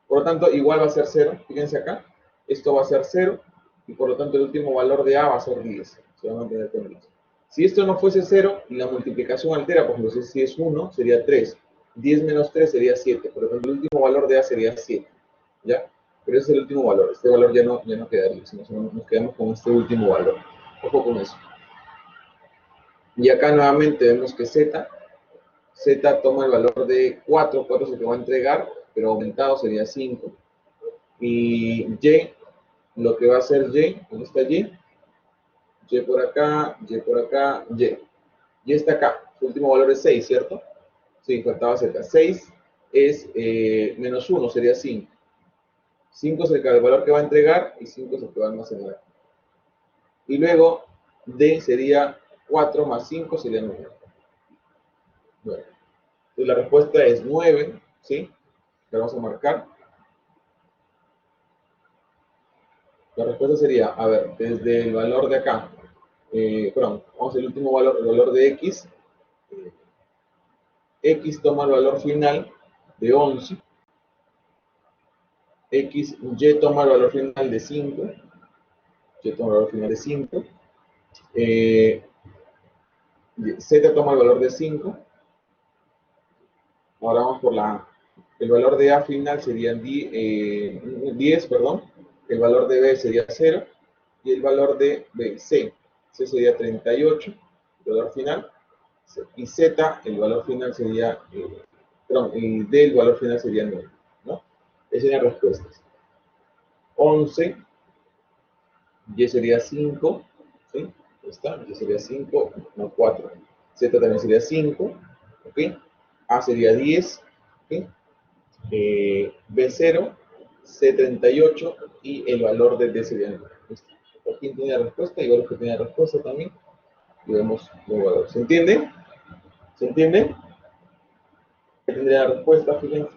Por lo tanto, igual va a ser 0. Fíjense acá. Esto va a ser 0. Y por lo tanto, el último valor de A va a ser 10. Se va a mantener con 10. Si esto no fuese 0 y la multiplicación altera, por ejemplo, si es 1, sería 3. 10 menos 3 sería 7. Por ejemplo, el último valor de A sería 7. ¿Ya? Pero ese es el último valor. Este valor ya no quedaría, sino nos quedamos con este último valor. Ojo con eso. Y acá nuevamente vemos que Z toma el valor de 4. 4 se te va a entregar, pero aumentado sería 5. Y Y, lo que va a hacer Y, ¿dónde está Y? Y por acá, Y por acá, Y. Y está acá. Su último valor es 6, ¿cierto? Sí, faltaba Z. 6 es menos 1, sería 5. 5 es el valor que va a entregar y 5 es el que va a almacenar. Y luego D sería 4 más 5 sería 9. Bueno, entonces la respuesta es 9, ¿sí? La vamos a marcar. La respuesta sería, a ver, desde el valor de acá, perdón, vamos al último valor, el valor de X. X toma el valor final de 11. X, Y toma el valor final de 5. Y toma el valor final de 5. Z toma el valor de 5. Ahora vamos por la A. El valor de A final sería 10, perdón. El valor de B sería 0. Y el valor de B, C sería 38, el valor final. Y Z, el valor final sería, perdón, y D, el valor final sería 9, ¿no? Esas serían las respuestas. 11, Y sería 5, ¿sí? Ahí está, Y sería 5, no 4. Z también sería 5, ¿ok? A sería 10, ¿ok? B0, C38 y el valor de D sería 9. ¿Quién tiene la respuesta? Y los que tiene la respuesta también. Y vemos los valores. ¿Se entiende? ¿Se entiende? ¿Quién tendría la respuesta? Fíjense.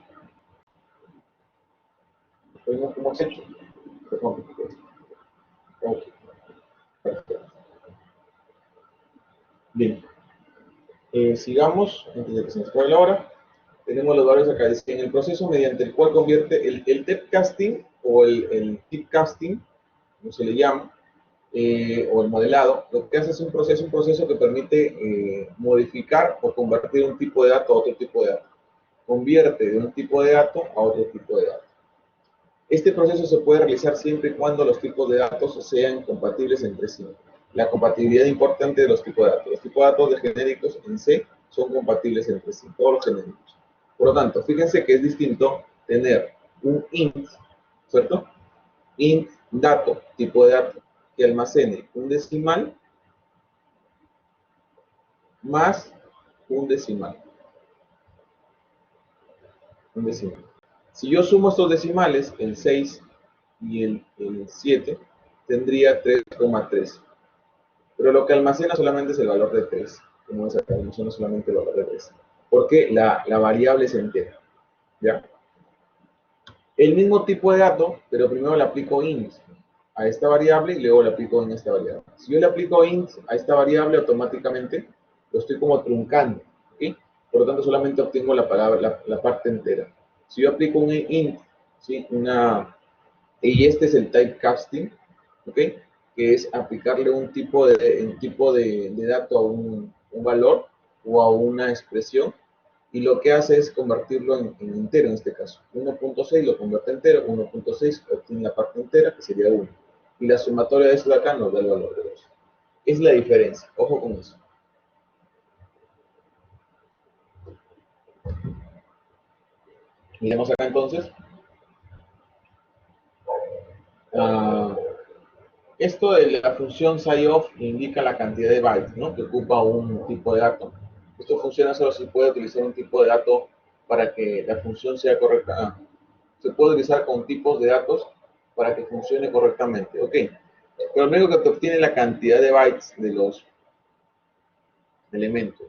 Vemos cómo se ha hecho. Ok, perfecto. Bien. Sigamos, antes de que se nos acabe la hora. Tenemos los valores acá. Dice, en el proceso mediante el cual convierte el depth casting o el tip casting, como se le llama, o el modelado, lo que hace es un proceso que permite modificar o convertir un tipo de dato a otro tipo de dato. Convierte de un tipo de dato a otro tipo de dato. Este proceso se puede realizar siempre y cuando los tipos de datos sean compatibles entre sí. La compatibilidad importante de los tipos de datos. Los tipos de datos de genéricos en C son compatibles entre sí, todos los genéricos. Por lo tanto, fíjense que es distinto tener un int, ¿cierto? Int dato, tipo de dato, que almacene un decimal más un decimal. Un decimal. Si yo sumo estos decimales, el 6 y el 7, tendría 3,3. Pero lo que almacena solamente es el valor de 3. Como es acá, almacena solamente el valor de 3. Porque la variable es entera. ¿Ya? El mismo tipo de dato, pero primero le aplico int a esta variable y luego le aplico en esta variable. Si yo le aplico int a esta variable, automáticamente lo estoy como truncando. ¿Okay? Por lo tanto, solamente obtengo la parte entera. Si yo aplico un int, ¿sí? Y este es el typecasting, ¿ok? Que es aplicarle un tipo de dato a un valor o a una expresión, y lo que hace es convertirlo en entero en este caso. 1.6 lo convierte en entero, 1.6 obtiene la parte entera, que sería 1. Y la sumatoria de eso de acá nos da el valor de 2. Es la diferencia, ojo con eso. Miremos acá entonces. Esto de la función SciOf indica la cantidad de bytes, ¿no?, que ocupa un tipo de dato. Esto funciona solo si puede utilizar un tipo de dato para que la función sea correcta. Se puede utilizar con tipos de datos para que funcione correctamente, ¿ok? Pero lo único que te obtiene es la cantidad de bytes de los elementos.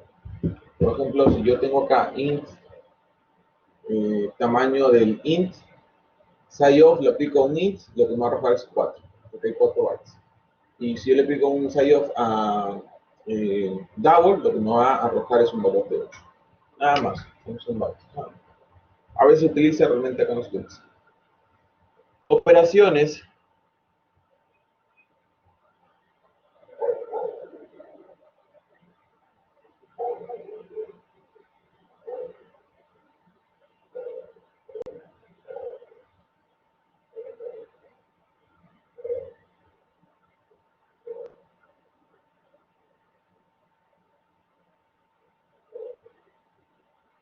Por ejemplo, si yo tengo acá int, tamaño del int, SciOf le aplico un int, lo que me va a arrojar es 4, porque hay 4 bytes. Y si yo le aplico un SciOf a Double, lo que me va a arrojar es un valor de 8. Nada más, no son bytes. A veces se utiliza, realmente acá no se utiliza. Operaciones.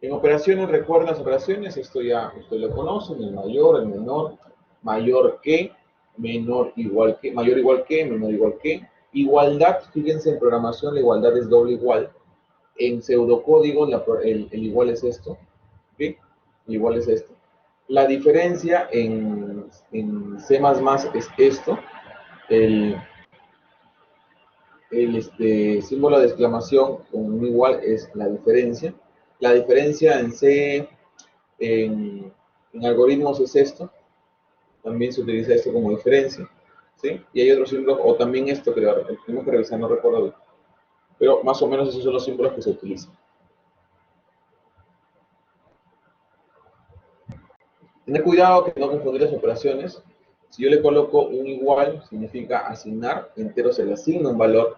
En operaciones, recuerden las operaciones, esto ya ustedes lo conocen, el mayor, el menor, mayor que, menor igual que, mayor igual que, menor igual que. Igualdad, fíjense en programación, la igualdad es doble igual. En pseudocódigo, el igual es esto, ¿ok? El igual es esto. La diferencia en C++ es esto, el símbolo de exclamación con un igual es la diferencia. La diferencia en C, en algoritmos es esto. También se utiliza esto como diferencia. ¿Sí? Y hay otros símbolos, o también esto que tenemos que revisar, no recuerdo bien. Pero más o menos esos son los símbolos que se utilizan. Tener cuidado que no confundir las operaciones. Si yo le coloco un igual, significa asignar, entero se le asigna un valor.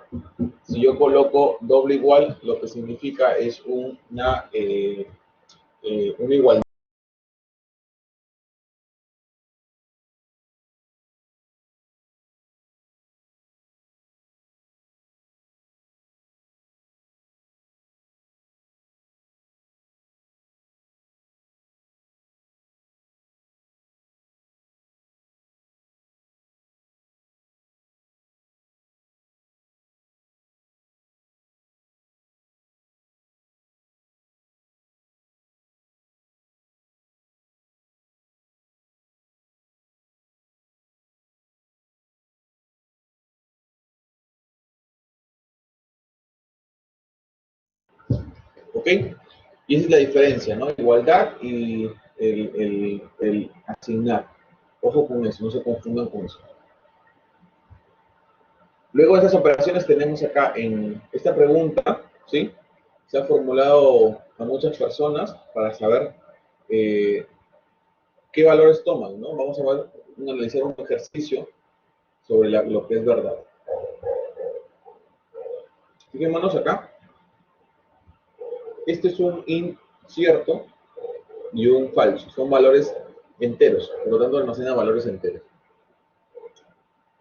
Si yo coloco doble igual, lo que significa es una igualdad. ¿Ok? Y esa es la diferencia, ¿no? Igualdad y el asignar. Ojo con eso, no se confundan con eso. Luego de esas operaciones tenemos acá en esta pregunta, ¿sí? Se ha formulado a muchas personas para saber qué valores toman, ¿no? Vamos a analizar un ejercicio sobre lo que es verdad. Fijémonos acá. Este es un incierto y un falso. Son valores enteros, por lo tanto almacena valores enteros.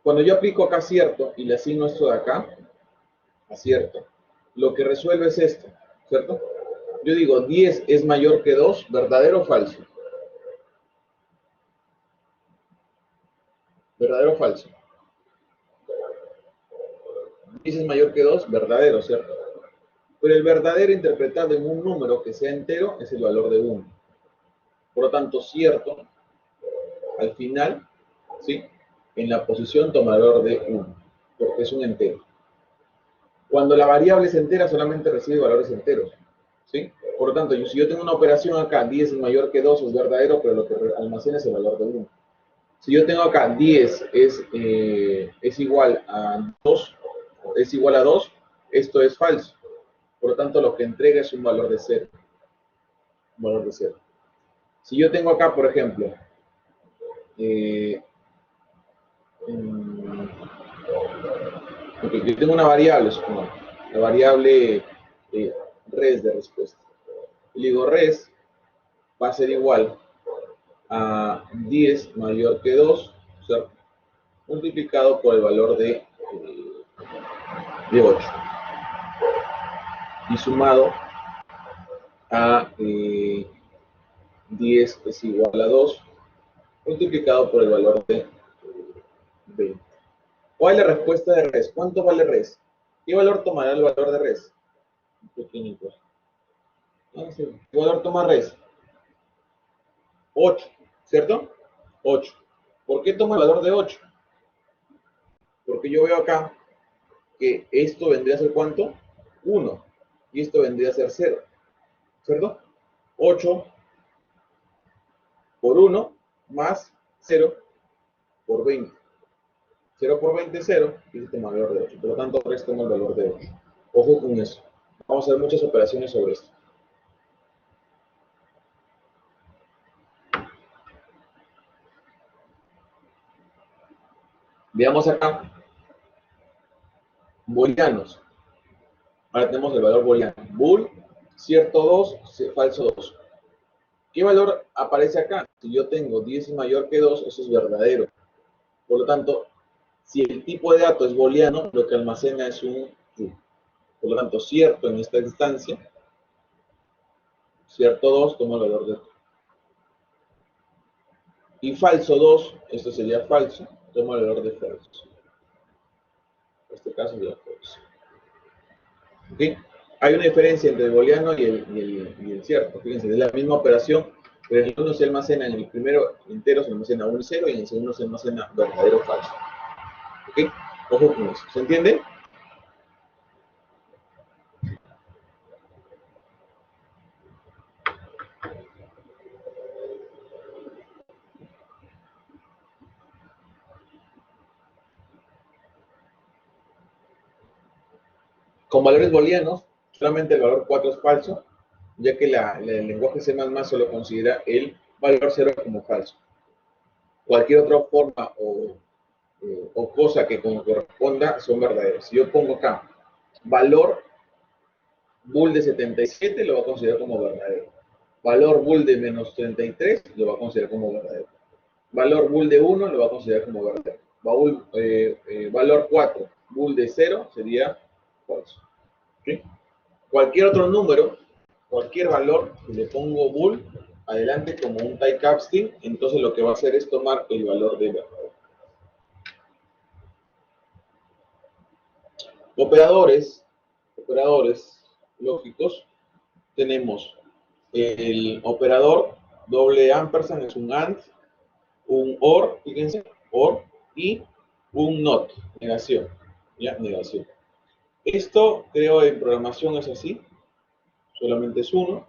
Cuando yo aplico acá cierto y le asigno esto de acá, a cierto, lo que resuelve es esto, ¿cierto? Yo digo 10 es mayor que 2, ¿verdadero o falso? ¿Verdadero o falso? 10 es mayor que 2, verdadero, ¿cierto? Pero el verdadero interpretado en un número que sea entero es el valor de 1. Por lo tanto, cierto, al final, ¿sí? En la posición toma el valor de 1, porque es un entero. Cuando la variable es entera, solamente recibe valores enteros, ¿sí? Por lo tanto, si yo tengo una operación acá, 10 es mayor que 2, es verdadero, pero lo que almacena es el valor de 1. Si yo tengo acá 10 es igual a 2, es igual a 2, esto es falso. Por lo tanto, lo que entrega es un valor de 0. Un valor de 0. Si yo tengo acá, por ejemplo, okay, yo tengo una variable, supongo, la variable res de respuesta. Y digo res va a ser igual a 10 mayor que 2, ¿cierto? Multiplicado por el valor de 8. Y sumado a 10 es igual a 2, multiplicado por el valor de 20. ¿Cuál es la respuesta de res? ¿Cuánto vale res? ¿Qué valor tomará el valor de res? Pequeñito. ¿Qué valor toma res? 8, ¿cierto? 8. ¿Por qué toma el valor de 8? Porque yo veo acá que esto vendría a ser ¿cuánto? 1. Y esto vendría a ser 0. ¿Cierto? 8 por 1 más 0 por 20. 0 por 20 es 0 y este toma el valor de 8. Por lo tanto, res toma el valor de 8. Ojo con eso. Vamos a hacer muchas operaciones sobre esto. Veamos acá. Booleanos. Ahora tenemos el valor booleano. Bool, cierto 2, falso 2. ¿Qué valor aparece acá? Si yo tengo 10 mayor que 2, eso es verdadero. Por lo tanto, si el tipo de dato es booleano, lo que almacena es un true. Por lo tanto, cierto en esta instancia Cierto 2 toma el valor de 3. Y falso 2, esto sería falso, toma el valor de falso. En este caso sería falso. ¿Okay? Hay una diferencia entre el booleano y el cierto. Fíjense, es la misma operación, pero en el uno se almacena, en el primero entero se almacena 1 y 0 y en el segundo se almacena verdadero o falso. ¿Ok? Ojo con eso. ¿Se entiende? Con valores booleanos, solamente el valor 4 es falso, ya que el lenguaje C++ solo considera el valor 0 como falso. Cualquier otra forma o cosa que corresponda son verdaderos. Si yo pongo acá valor bool de 77, lo va a considerar como verdadero. Valor bool de menos 33, lo va a considerar como verdadero. Valor bool de 1, lo va a considerar como verdadero. Valor 4, bool de 0, sería falso. ¿Sí? Cualquier otro número, cualquier valor, si le pongo bool adelante como un type casting, entonces lo que va a hacer es tomar el valor de verdadero. Operadores lógicos, tenemos el operador doble ampersand, es un AND, un OR, fíjense, OR, y un NOT, negación, ¿ya? Negación. Esto, creo, en programación es así, solamente es uno,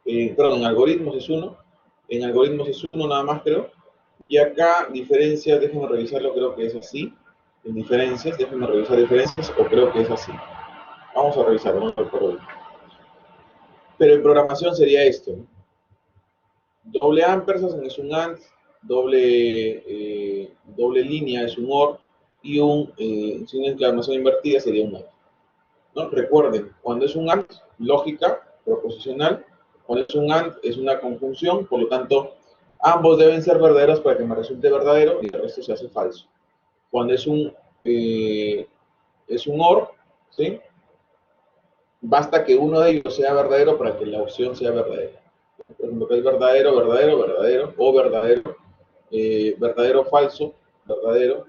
perdón, en algoritmos es uno, en algoritmos es uno nada más, creo, y acá, diferencias, déjenme revisarlo, creo que es así, en diferencias, déjenme revisar diferencias, o creo que es así. Vamos a revisarlo, no recuerdo. Pero en programación sería esto, ¿no? Doble ampersand es un AND, doble línea es un OR, y sin exclamación invertida sería un AND. ¿No? Recuerden, cuando es un AND, lógica, proposicional, cuando es un AND es una conjunción, por lo tanto, ambos deben ser verdaderos para que me resulte verdadero y el resto se hace falso. Cuando es un OR, ¿sí? Basta que uno de ellos sea verdadero para que la opción sea verdadera. Por ejemplo, que es verdadero, verdadero, verdadero, o verdadero, verdadero, falso, verdadero,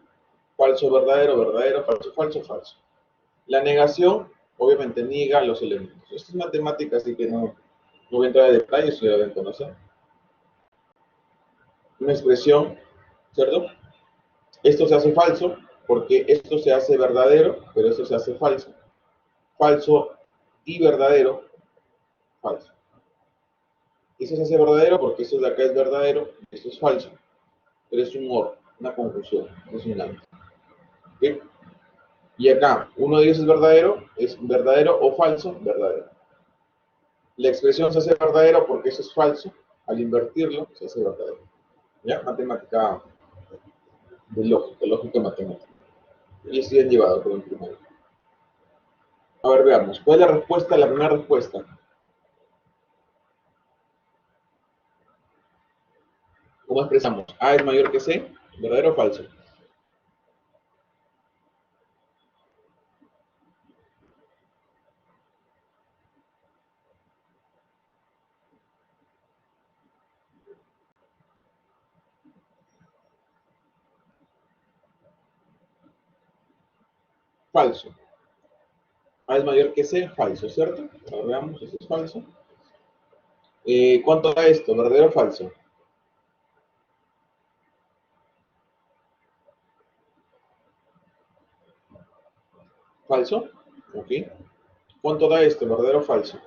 falso, verdadero, verdadero, falso, falso, falso. La negación, obviamente, niega los elementos. Esto es matemática, así que no voy a entrar en detalles, si lo deben conocer. Una expresión, ¿cierto? Esto se hace falso porque esto se hace verdadero, pero esto se hace falso. Falso y verdadero, falso. Eso se hace verdadero porque esto de acá es verdadero, esto es falso, pero es un OR, una conjunción, es un AND. ¿Okay? Y acá, uno de ellos es verdadero o falso, verdadero. La expresión se hace verdadero porque eso es falso, al invertirlo se hace verdadero. ¿Ya? Matemática de lógica, lógica matemática. Y esto ya es llevado por el primero. A ver, veamos. ¿Cuál es la respuesta? La primera respuesta. ¿Cómo expresamos? A es mayor que C, ¿verdadero o falso? Falso. A es mayor que C, falso, ¿cierto? Ahora veamos, esto es falso. ¿Cuánto da esto? ¿Verdadero o falso? ¿Falso? Ok. ¿Cuánto da esto? ¿Verdadero o falso?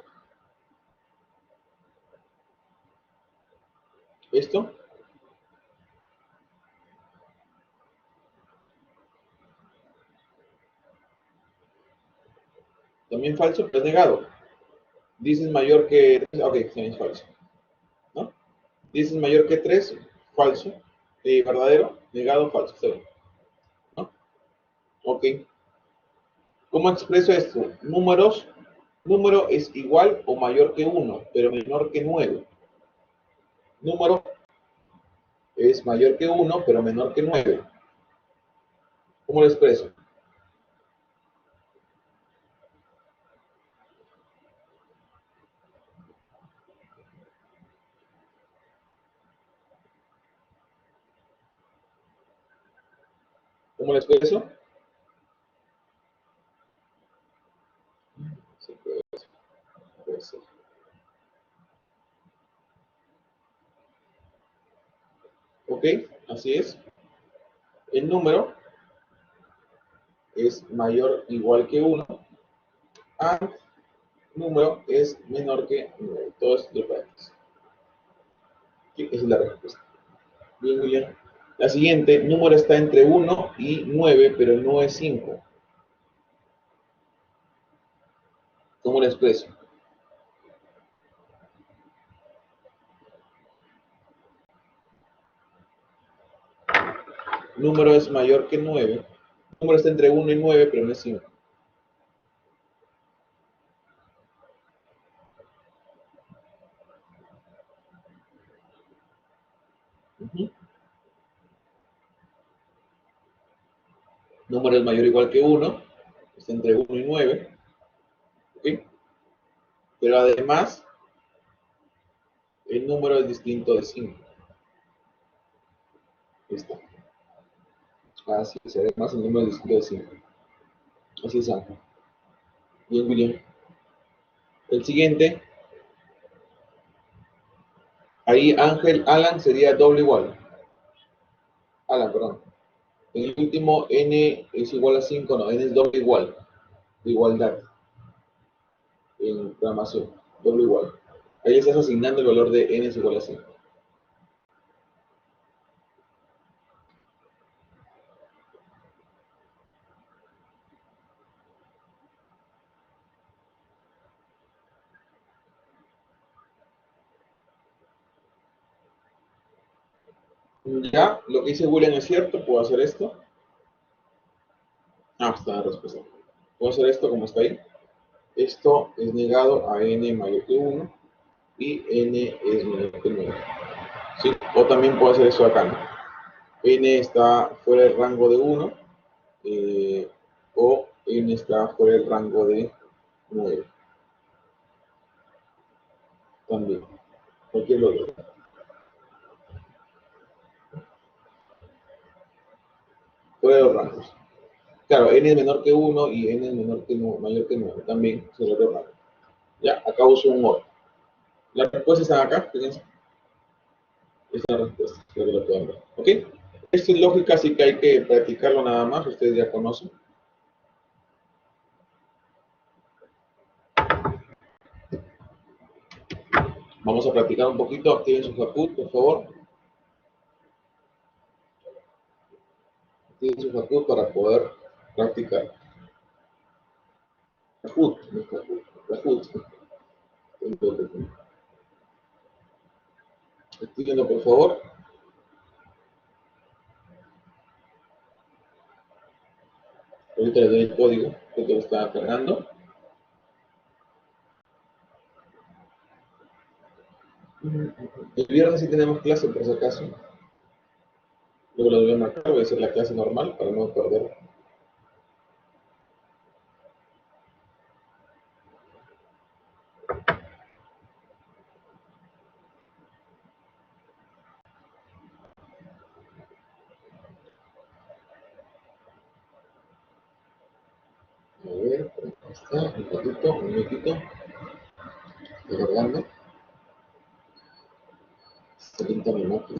¿Esto? También falso, pero es negado. Dices mayor que 3, ok, también es falso. ¿No? Dices mayor que 3, falso. Verdadero, negado, falso. Está bien. ¿No? Ok. ¿Cómo expreso esto? Números. Número es igual o mayor que 1, pero menor que 9. Número es mayor que 1, pero menor que 9. ¿Cómo lo expreso? ¿Cómo lo expreso? Sí, puede ser. Ok, así es. El número es mayor o igual que 1 and número es menor que 9. Todo esto lo puedes. Sí, esa es la respuesta. Bien, muy bien. La siguiente, número está entre 1 y 9, pero no es 5. ¿Cómo lo expreso? Número es mayor que 9. Número está entre 1 y 9, pero no es 5. Número es mayor o igual que 1. Está entre 1 y 9. ¿Okay? Pero además, el número es distinto de 5. Está. Así es, además el número es distinto de 5. Así es, Ángel. Bien, William. El siguiente, ahí Ángel, Alan sería doble igual. Alan, perdón. En el último, n es igual a 5, no, n es doble igual. De igualdad. En programación. Doble igual. Ahí estás asignando el valor de n es igual a 5. Ya, lo que dice William es cierto, puedo hacer esto. Ah, está la respuesta. Puedo hacer esto como está ahí. Esto es negado a n mayor que 1 y n es menor que 9. ¿Sí? O también puedo hacer esto acá, ¿no? N está fuera del rango de 1 o N está fuera del rango de 9. También. Cualquier otro. Fuera de los rangos. Claro, N es menor que 1 y N es mayor que 9. También es el otro rango. Ya, acá uso un OR. Las respuestas están acá, fíjense. Esta es la respuesta, espero que lo puedan ver. ¿Ok? Esto es lógica, así que hay que practicarlo nada más. Ustedes ya conocen. Vamos a practicar un poquito. Activen su Kahoot, por favor. Activen su Kahoot para poder practicar. Kahoot, no Kahoot. Kahoot. Actívenlo, por favor. Ahorita les doy el código que lo está cargando. El viernes sí tenemos clase, por si acaso. Luego lo voy a marcar, voy a hacer la clase normal para no perder. A ver, ahí está, un minutito, estoy cargando. Se lenta mi máquina.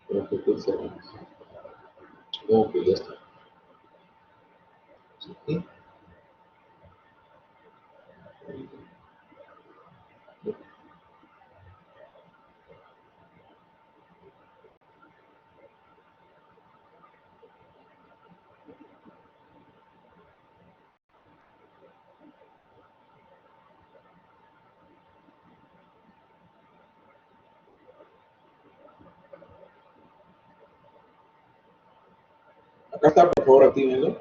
Creo que cerramos. Ok, ya está. ¿Sí? Acá está, por favor, actívenlo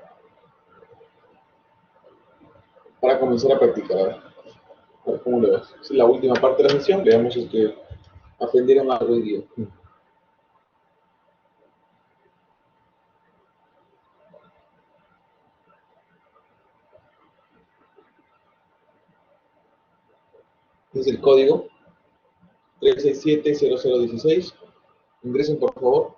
para comenzar a practicar. A ver cómo lo ves. Es la última parte de la sesión. Veamos si es que aprendieron algo hoy día. Es el código 3670016. Ingresen, por favor.